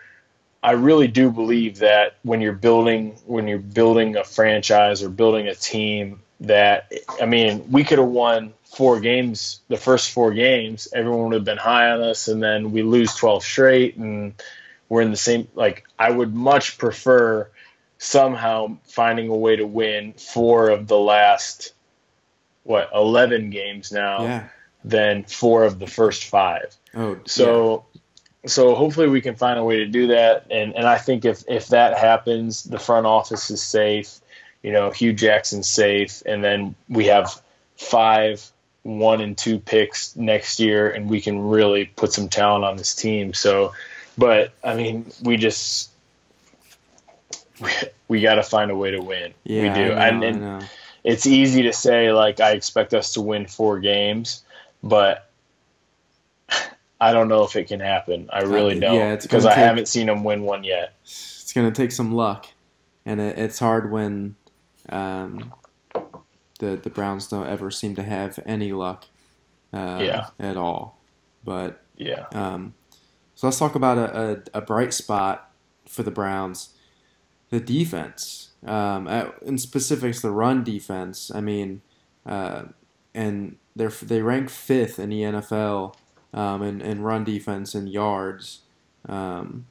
I really do believe that when you're building a franchise or building a team, that, I mean, we could have won 4 games, the first 4 games, everyone would have been high on us, and then we lose 12 straight, and we're in the same, like, I would much prefer somehow finding a way to win 4 of the last, 11 games now, than 4 of the first 5. So hopefully we can find a way to do that. And I think if that happens, the front office is safe, Hugh Jackson's safe, and then we have 5 1 and 2 picks next year, and we can really put some talent on this team. So, but I mean, we got to find a way to win. Yeah, we do. I know. It's easy to say, like, I expect us to win 4 games, but I don't know if it can happen. I really don't, because I haven't seen them win 1 yet. It's going to take some luck, and it's hard when the Browns don't ever seem to have any luck at all. But so let's talk about a bright spot for the Browns, the defense. In specifics, the run defense. I mean, and they rank 5th in the NFL. In run defense and yards. That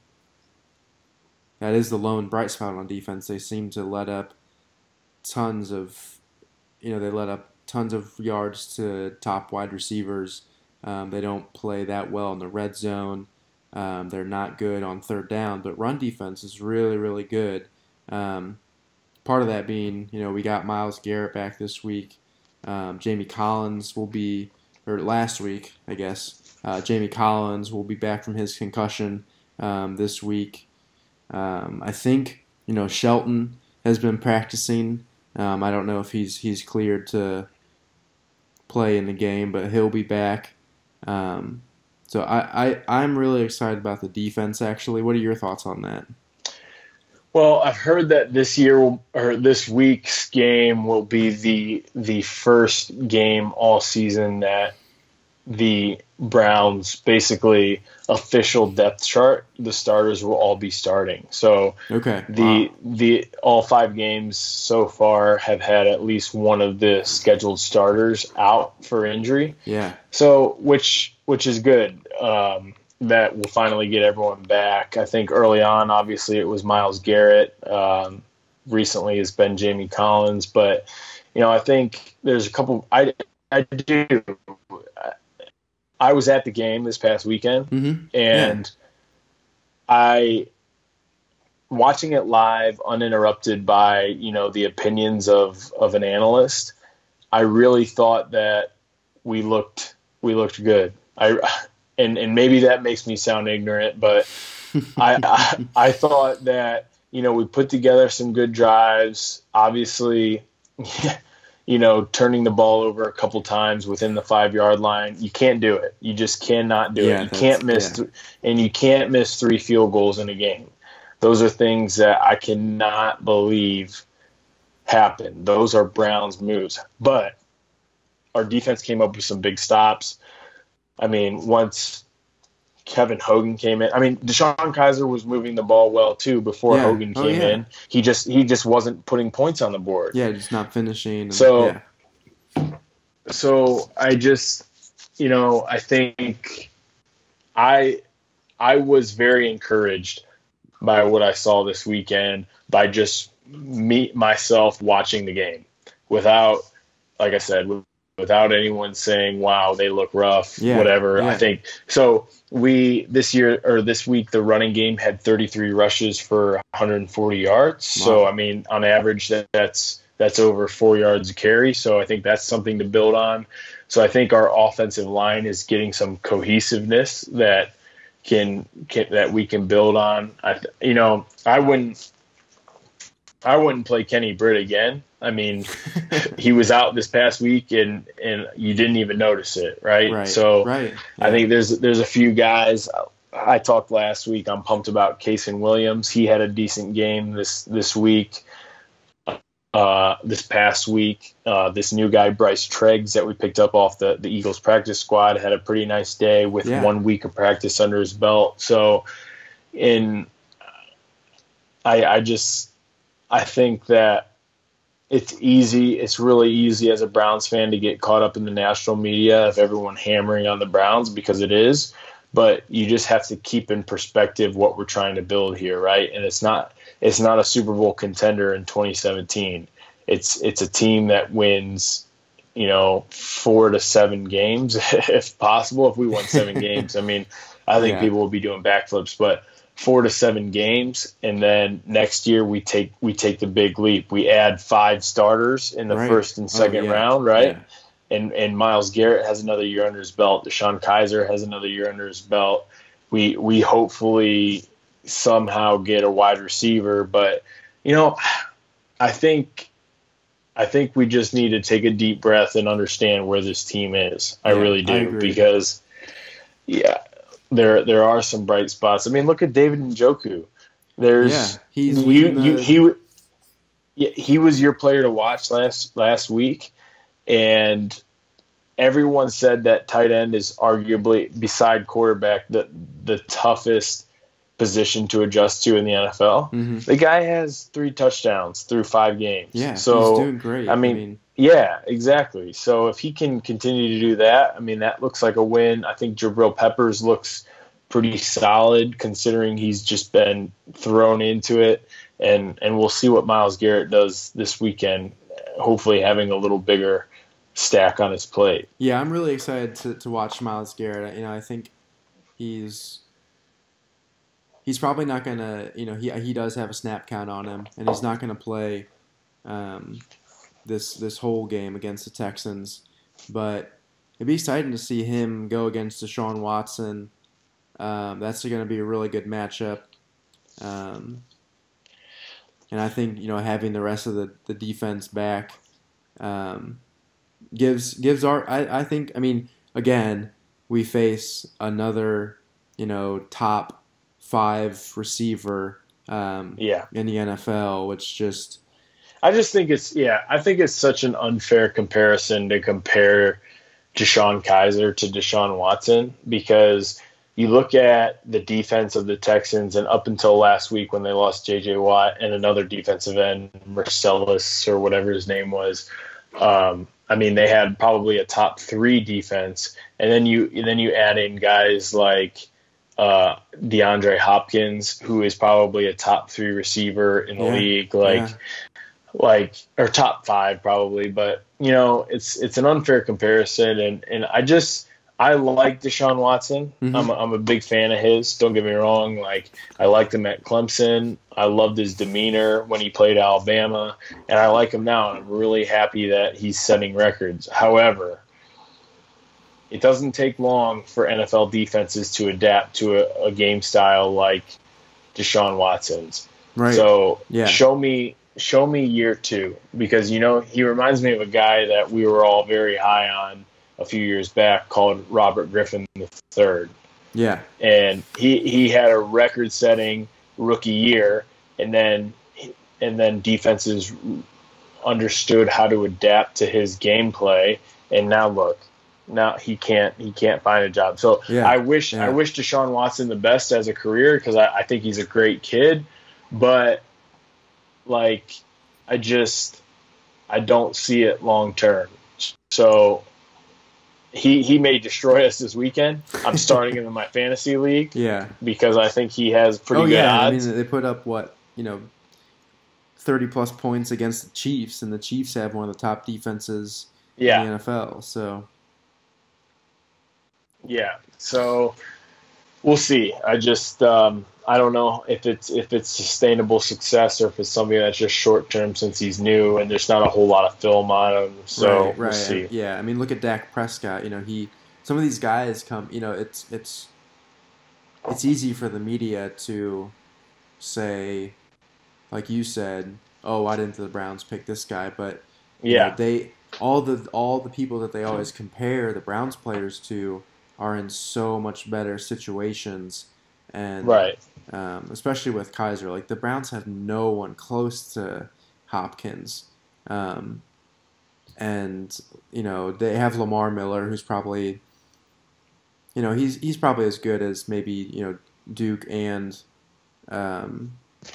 is the lone bright spot on defense. They seem to let up tons of yards to top wide receivers. They don't play that well in the red zone. They're not good on 3rd down, but run defense is really, really good. Part of that being, we got Myles Garrett back this week. Jamie Collins will be, or last week, I guess. Jamie Collins will be back from his concussion this week. I think Shelton has been practicing. I don't know if he's cleared to play in the game, but he'll be back. So I'm really excited about the defense, actually. What are your thoughts on that? Well, I've heard that this week's game will be the first game all season that the Browns basically official depth chart. The starters will all be starting. So Okay. the all 5 games so far have had at least one of the scheduled starters out for injury. Yeah. So which is good. That will finally get everyone back. I think early on, obviously, it was Myles Garrett. Recently, it's been Jamie Collins. But, I think there's a couple – I do. I was at the game this past weekend, and watching it live, uninterrupted by, the opinions of an analyst, I really thought that we looked good. And maybe that makes me sound ignorant, but I thought that, we put together some good drives. Obviously, turning the ball over a couple times within the 5-yard line. You can't do it. You just cannot do it. You can't miss, and you can't miss 3 field goals in a game. Those are things that I cannot believe happen. Those are Browns moves. But our defense came up with some big stops. I mean, once Kevin Hogan came in, DeShone Kizer was moving the ball well too before Hogan came in. He just wasn't putting points on the board. Yeah, just not finishing. So I just, I think I was very encouraged by what I saw this weekend by just myself watching the game without, like I said, without anyone saying, wow, they look rough, whatever. Yeah. I think so. This week, the running game had 33 rushes for 140 yards. Wow. So, on average, that's over 4 yards a carry. So I think that's something to build on. So I think our offensive line is getting some cohesiveness that that we can build on. I wouldn't play Kenny Britt again. He was out this past week and you didn't even notice it, right? So yeah. I think there's a few guys. I talked last week. I'm pumped about Kason Williams. He had a decent game this week. This past week, this new guy Bryce Treggs that we picked up off the Eagles practice squad had a pretty nice day with 1 week of practice under his belt. So, I think that it's easy. It's really easy as a Browns fan to get caught up in the national media of everyone hammering on the Browns because it is. But you just have to keep in perspective what we're trying to build here, right? And it's not a Super Bowl contender in 2017. It's a team that wins, 4 to 7 games if possible. If we won 7 games, I think people will be doing backflips, but 4 to 7 games, and then next year we take the big leap. We add 5 starters in the first and second round, right? Yeah. And Myles Garrett has another year under his belt. DeShone Kizer has another year under his belt. We hopefully somehow get a wide receiver, but I think we just need to take a deep breath and understand where this team is. I really do, because there are some bright spots. Look at David Njoku. He was your player to watch last week, and everyone said that tight end is arguably, beside quarterback, the toughest position to adjust to in the NFL. Mm-hmm. The guy has 3 touchdowns through 5 games. Yeah, so he's doing great. Yeah, exactly. So if he can continue to do that, that looks like a win. I think Jabril Peppers looks pretty solid considering he's just been thrown into it. And we'll see what Myles Garrett does this weekend, hopefully having a little bigger stack on his plate. Yeah, I'm really excited to watch Myles Garrett. I think he's probably not going to, he does have a snap count on him, and he's not going to play this whole game against the Texans. But it'd be exciting to see him go against Deshaun Watson. That's going to be a really good matchup. And I think, having the rest of the defense back, I think, I mean, again, we face another, top 5 receiver Yeah. in the NFL, which just I think it's such an unfair comparison to compare Deshaun Kaiser to Deshaun Watson, because you look at the defense of the Texans, and up until last week when they lost J.J. Watt and another defensive end, Marcellus or whatever his name was, I mean, they had probably a top 3 defense, and then you add in guys like DeAndre Hopkins, who is probably a top 3 receiver in the league, or top 5 probably, but it's an unfair comparison, and I like Deshaun Watson. Mm-hmm. I'm a big fan of his. Don't get me wrong. Like, I liked him at Clemson. I loved his demeanor when he played Alabama, and I like him now. And I'm really happy that he's setting records. However, it doesn't take long for NFL defenses to adapt to a game style like Deshaun Watson's. Right. So yeah. show me year 2, because he reminds me of a guy that we were all very high on a few years back called Robert Griffin III. Yeah. And he had a record-setting rookie year, and then defenses understood how to adapt to his gameplay, and now he can't find a job. So I wish Deshaun Watson the best as a career, because I think he's a great kid, but like I don't see it long term. So he may destroy us this weekend. I'm starting him in my fantasy league. Yeah. Because I think he has pretty good odds. I mean, they put up 30+ points against the Chiefs, and the Chiefs have one of the top defenses in the NFL. So so we'll see. I don't know if it's sustainable success, or if it's something that's just short term, since he's new and there's not a whole lot of film on him. So we'll see. Yeah, I mean, look at Dak Prescott. Some of these guys come. It's easy for the media to say, like you said, oh, why didn't the Browns pick this guy? But all the people that they always compare the Browns players to are in so much better situations. And especially with Kaiser, like the Browns have no one close to Hopkins, and they have Lamar Miller, who's probably, he's probably as good as maybe Duke and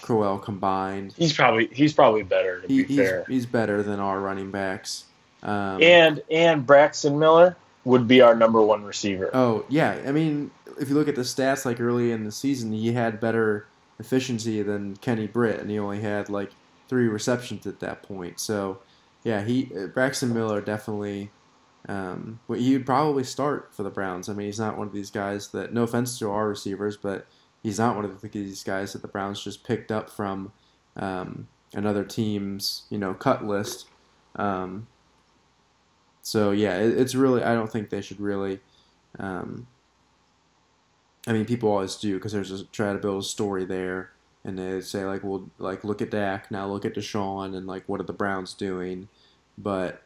Crowell combined. He's probably better, to be fair. He's better than our running backs. And Braxton Miller would be our number 1 receiver. Oh yeah, I mean, if you look at the stats, like early in the season, he had better efficiency than Kenny Britt, and he only had like 3 receptions at that point. So, yeah, Braxton Miller definitely, he would probably start for the Browns. I mean, he's not one of these guys that, no offense to our receivers, but he's not one of these guys that the Browns just picked up from another team's cut list. So yeah, it's really, I don't think they should really. I mean, people always do, because try to build a story there, and they say like, well, like look at Dak, now look at Deshaun, and like what are the Browns doing? But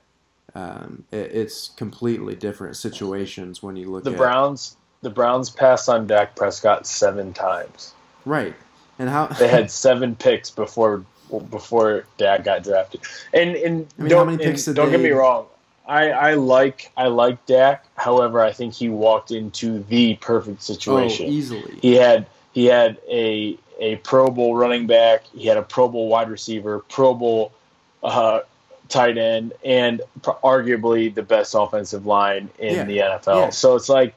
it's completely different situations when you look at the Browns passed on Dak Prescott 7 times. Right, and how they had 7 picks before Dak got drafted. And I mean, how many picks did don't get me wrong. I like Dak. However, I think he walked into the perfect situation. Oh, easily. He had a Pro Bowl running back. He had a Pro Bowl wide receiver, Pro Bowl tight end, and arguably the best offensive line in the NFL. Yeah. So it's like,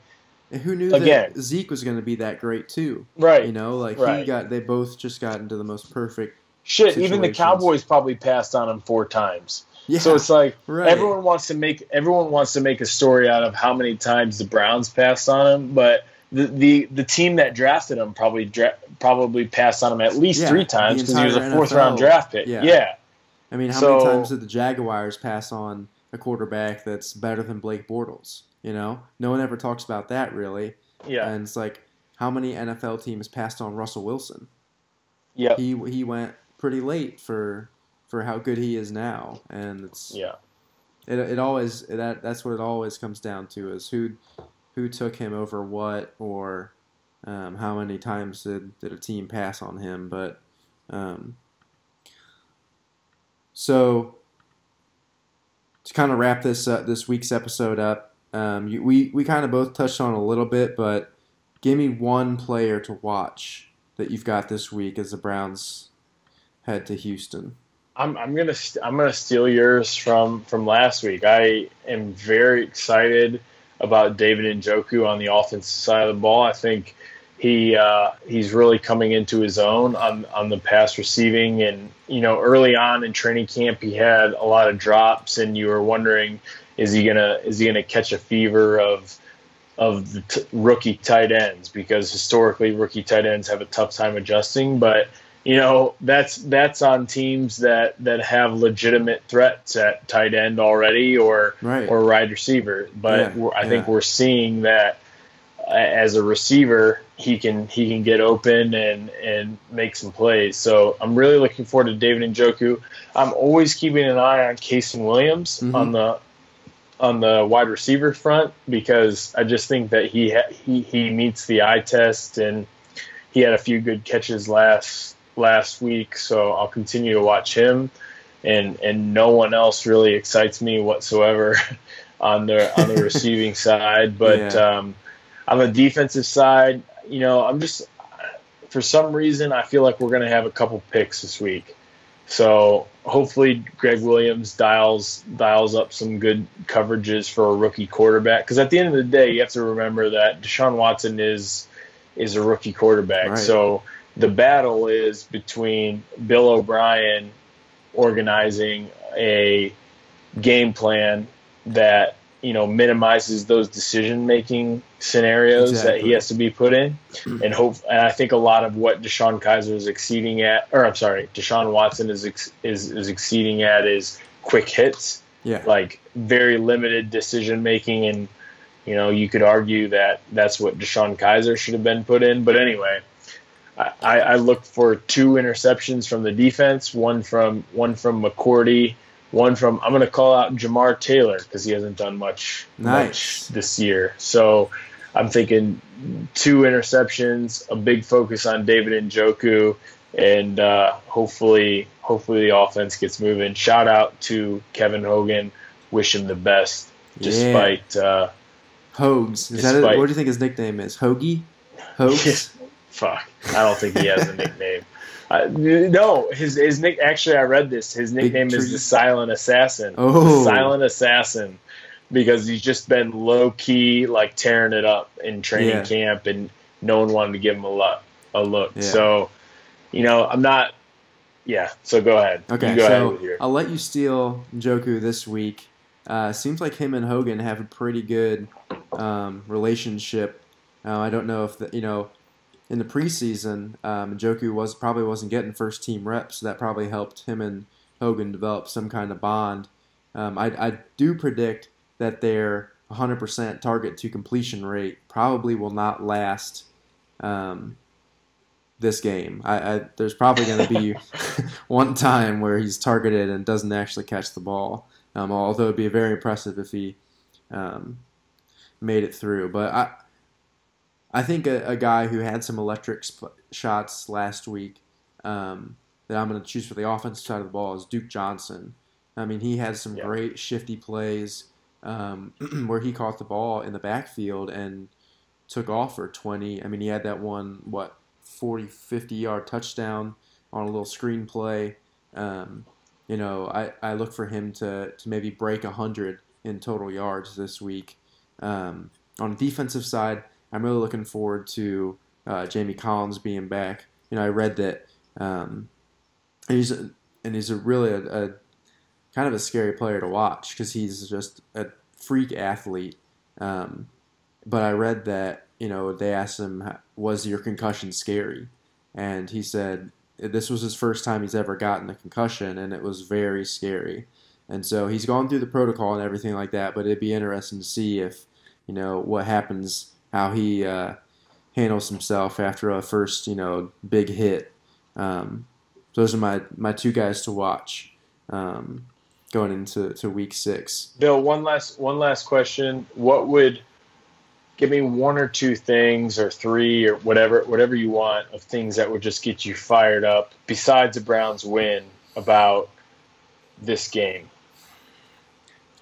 who knew that Zeke was going to be that great too? Right. They both just got into the most perfect situations. Even the Cowboys probably passed on him 4 times. Yeah, so it's like everyone wants to make a story out of how many times the Browns passed on him, but the team that drafted him probably passed on him at least 3 times, because he was a 4th-round draft pick. Yeah. I mean, how many times did the Jaguars pass on a quarterback that's better than Blake Bortles? No one ever talks about that, really. Yeah. And it's like, how many NFL teams passed on Russell Wilson? Yeah. He went pretty late for how good he is now, and it's it always that's what it always comes down to is who took him over what, or how many times did a team pass on him. But um, so to kind of wrap this week's episode up, we kind of both touched on a little bit, but give me one player to watch that you've got this week as the Browns head to Houston. I'm gonna steal yours from last week. I am very excited about David Njoku on the offensive side of the ball. I think he's really coming into his own on the pass receiving. And early on in training camp, he had a lot of drops, and you were wondering, is he gonna catch a fever of the rookie tight ends, because historically rookie tight ends have a tough time adjusting. But that's on teams that have legitimate threats at tight end already, or Right. or wide receiver. But Yeah. I think Yeah. we're seeing that as a receiver, he can get open and make some plays. So I'm really looking forward to David Njoku. I'm always keeping an eye on Casey Williams Mm-hmm. on the wide receiver front, because I just think that he meets the eye test, and he had a few good catches last week. So I'll continue to watch him, and no one else really excites me whatsoever on the receiving side. But Yeah. on the defensive side, I'm just, for some reason, I feel like we're going to have a couple picks this week. So hopefully Greg Williams dials up some good coverages for a rookie quarterback. Because at the end of the day, you have to remember that Deshaun Watson is a rookie quarterback. Right. So the battle is between Bill O'Brien organizing a game plan that minimizes those decision-making scenarios that he Exactly. has to be put in, and I think a lot of what Deshaun Watson is exceeding at is quick hits, Yeah. like very limited decision-making, and you could argue that that's what Deshaun Kaiser should have been put in. But anyway, I look for 2 interceptions from the defense, one from McCourty, I'm going to call out Jamar Taylor, because he hasn't done much this year. So I'm thinking 2 interceptions, a big focus on David Njoku, and hopefully the offense gets moving. Shout out to Kevin Hogan. Wish him the best, despite Hoges. Is that it? What do you think his nickname is? Hoagie? Hoges? Fuck. I don't think he has a nickname. No, his nick. Actually, I read this. His nickname is the Silent Assassin. Oh, the Silent Assassin, because he's just been low key, like tearing it up in training camp, and no one wanted to give him a look. Yeah. So, I'm not. Yeah. So go ahead. Okay. Go ahead So with your. I'll let you steal Njoku this week. Seems like him and Hogan have a pretty good relationship. I don't know if in the preseason, Njoku probably wasn't getting first team reps, so that probably helped him and Hogan develop some kind of bond. I do predict that their 100% target to completion rate probably will not last this game. There's probably going to be one time where he's targeted and doesn't actually catch the ball. Although it'd be very impressive if he made it through. But I think a guy who had some electric shots last week that I'm going to choose for the offensive side of the ball is Duke Johnson. I mean, he had some great shifty plays where he caught the ball in the backfield and took off for 20. I mean, he had that one, 40, 50-yard touchdown on a little screen play. I look for him to maybe break 100 in total yards this week. On the defensive side, I'm really looking forward to Jamie Collins being back. I read that he's really a kind of a scary player to watch because he's just a freak athlete. But I read that they asked him, "Was your concussion scary?" And he said this was his first time he's ever gotten a concussion, and it was very scary. And so he's gone through the protocol and everything like that. But it'd be interesting to see if what happens, how he handles himself after a first big hit. Those are my 2 guys to watch. going into week 6. Bill, one last question. Give me one or two things, or three, or whatever you want, of things that would just get you fired up besides the Browns win about this game.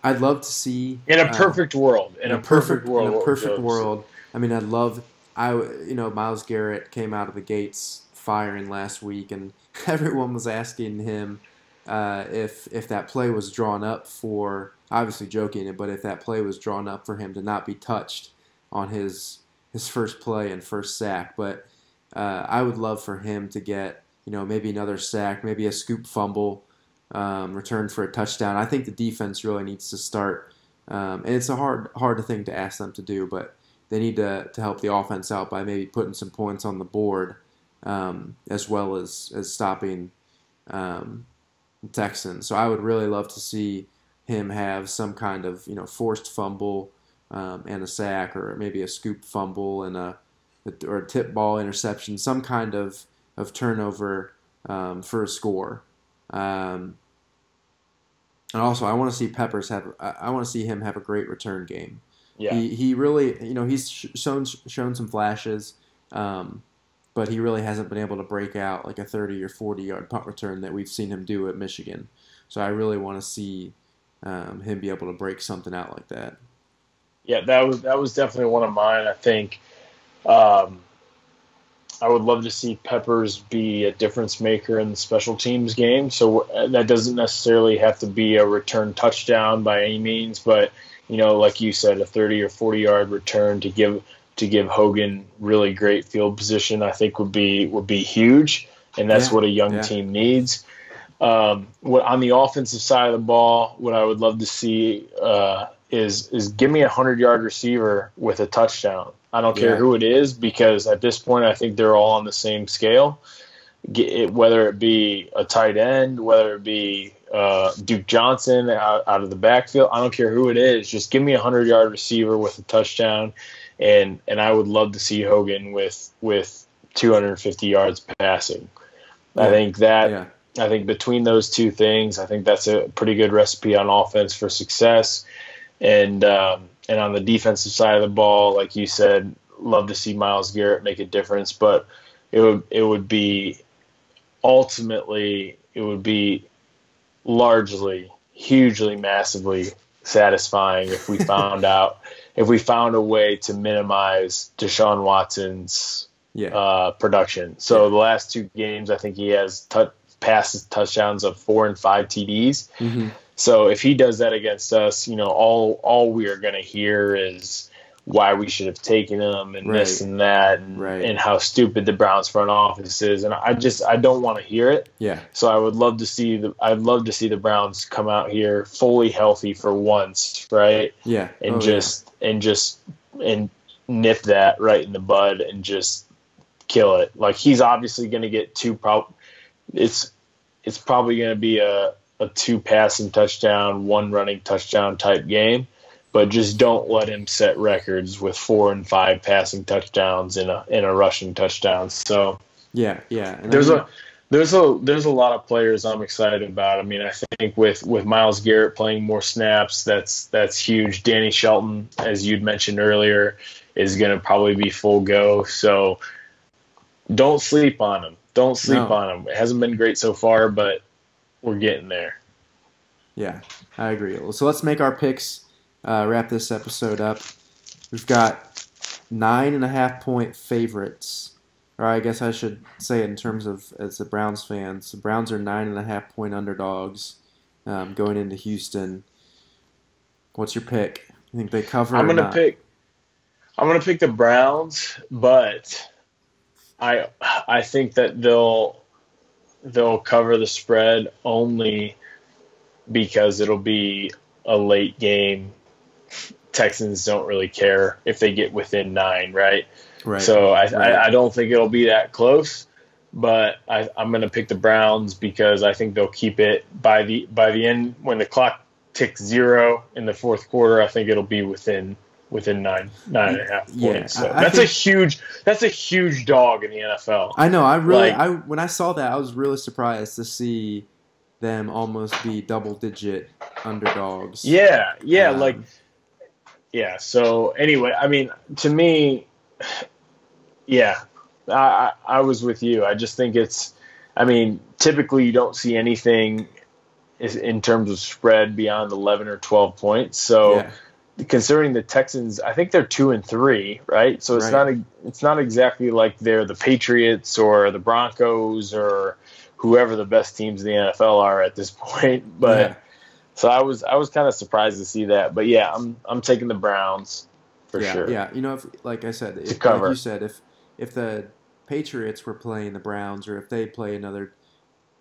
I'd love to see in a perfect world. In a perfect world. I mean, Myles Garrett came out of the gates firing last week, and everyone was asking him if that play was drawn up for, obviously joking it, but if that play was drawn up for him to not be touched on his first play and first sack. But I would love for him to get, maybe another sack, maybe a scoop fumble, return for a touchdown. I think the defense really needs to start, and it's a hard thing to ask them to do, but they need to help the offense out by maybe putting some points on the board, as well as stopping the Texans. So I would really love to see him have some kind of forced fumble and a sack, or maybe a scoop fumble and a tip ball interception, some kind of turnover for a score. And also, I want to see Peppers I want to see him have a great return game. Yeah. He really, he's shown some flashes, but he really hasn't been able to break out like a 30 or 40-yard punt return that we've seen him do at Michigan. So I really want to see him be able to break something out like that. Yeah, that was definitely one of mine. I think I would love to see Peppers be a difference maker in the special teams game. So that doesn't necessarily have to be a return touchdown by any means, but like you said, a 30 or 40-yard return to give Hogan really great field position, I think would be huge, and that's what a young team needs. On the offensive side of the ball, what I would love to see is give me a 100-yard receiver with a touchdown. I don't care who it is, because at this point I think they're all on the same scale. Whether it be a tight end, whether it be Duke Johnson out of the backfield, I don't care who it is. Just give me a 100-yard receiver with a touchdown, and I would love to see Hogan with 250 yards passing. I think between those two things, I think that's a pretty good recipe on offense for success. And on the defensive side of the ball, like you said, love to see Myles Garrett make a difference, but it would be largely, hugely, massively satisfying if we found a way to minimize Deshaun Watson's production. So the last two games, I think he has passes touchdowns of 4 and 5 TDs. Mm-hmm. So if he does that against us, all we are going to hear is why we should have taken him and this and that, and how stupid the Browns front office is. And I don't want to hear it. Yeah. So I'd love to see the Browns come out here fully healthy for once, right? Yeah. And and nip that right in the bud and just kill it. Like, he's obviously going to get it's probably going to be a 2 passing touchdown, 1 running touchdown type game, but just don't let him set records with 4 and 5 passing touchdowns in a rushing touchdown. So yeah. And there's a lot of players I'm excited about. I mean, I think with Myles Garrett playing more snaps, that's huge. Danny Shelton, as you'd mentioned earlier, is going to probably be full go. So don't sleep on him. It hasn't been great so far, but we're getting there. Yeah, I agree. So let's make our picks, wrap this episode up. We've got 9.5-point favorites, or I guess I should say it in terms of as the Browns fans. The Browns are 9.5-point underdogs going into Houston. What's your pick? You think they cover? I'm gonna pick the Browns, but I think that they'll cover the spread only because it'll be a late game. Texans don't really care if they get within 9, right? Right. So I don't think it'll be that close, but I'm going to pick the Browns because I think they'll keep it by the end when the clock ticks 0 in the fourth quarter. I think it'll be within 9.5 points. Yeah, so that's a huge dog in the NFL. I know. When I saw that, I was really surprised to see them almost be double-digit underdogs. Yeah, Um, yeah. So anyway, I mean, to me, yeah, I was with you. I just think I mean, typically you don't see anything in terms of spread beyond 11 or 12 points. So yeah, considering the Texans, I think they're 2-3, right? So right. it's not exactly like they're the Patriots or the Broncos or whoever the best teams in the NFL are at this point. Yeah, But so I was kind of surprised to see that. But yeah, I'm taking the Browns for yeah, sure yeah. You know, if like I said, to like you cover. said, if the Patriots were playing the Browns, or if they play another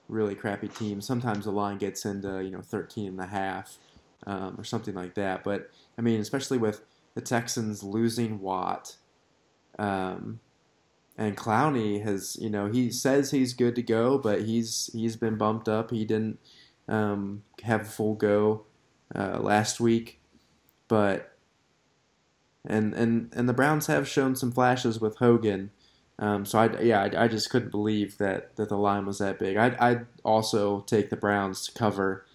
really crappy team, sometimes the line gets into 13 and a half, or something like that. But I mean, especially with the Texans losing Watt, um, and Clowney has, he says he's good to go, but he's been bumped up. He didn't have a full go last week, but and the Browns have shown some flashes with Hogan. So I just couldn't believe that the line was that big. I'd also take the Browns to cover.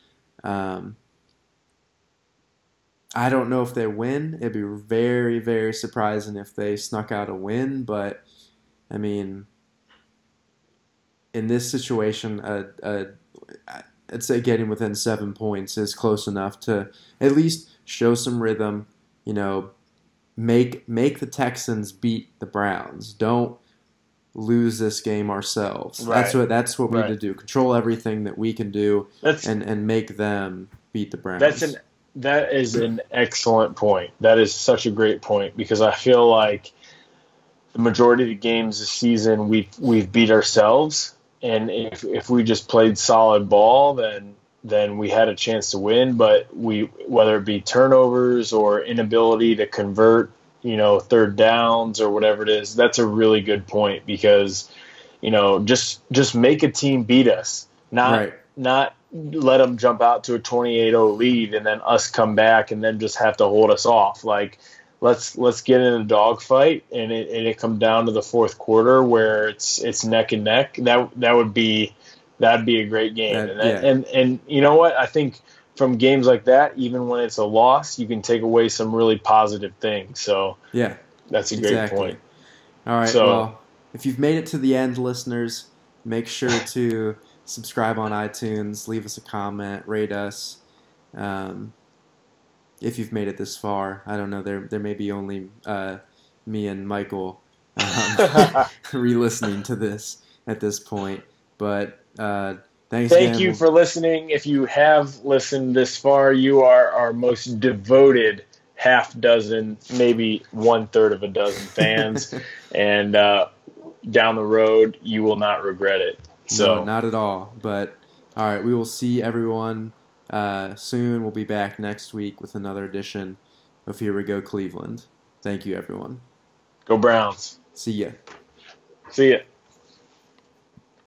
Um, I don't know if they win. It'd be very, very surprising if they snuck out a win. But I mean, in this situation, I'd say getting within 7 points is close enough to at least show some rhythm. You know, make the Texans beat the Browns. Don't lose this game ourselves. Right, That's what we need right. to do. Control everything that we can do, That's and make them beat the that's an Browns. that is an excellent point. That is such a great point because I feel like the majority of the games this season we've beat ourselves, and if we just played solid ball, then we had a chance to win. But whether it be turnovers or inability to convert, third downs or whatever it is, that's a really good point because just make a team beat us, Right. not let them jump out to a 28-0 lead and then us come back and then just have to hold us off. Like let's get in a dogfight and it come down to the fourth quarter where it's neck and neck. That'd be a great game. That yeah And you know what? I think from games like that, even when it's a loss, you can take away some really positive things. So yeah that's a great exactly. point. All right. So Well, if you've made it to the end, listeners, make sure to subscribe on iTunes, leave us a comment, rate us. Um, if you've made it this far, I don't know. There may be only me and Michael re-listening to this at this point, but thanks thank again. you for listening. If you have listened this far, you are our most devoted half dozen, maybe 1/3 of a dozen fans. And down the road, you will not regret it. No, So not at all. But all right, we will see everyone soon. We'll be back next week with another edition of Here We Go Cleveland. Thank you, everyone. go Browns. See ya. See ya.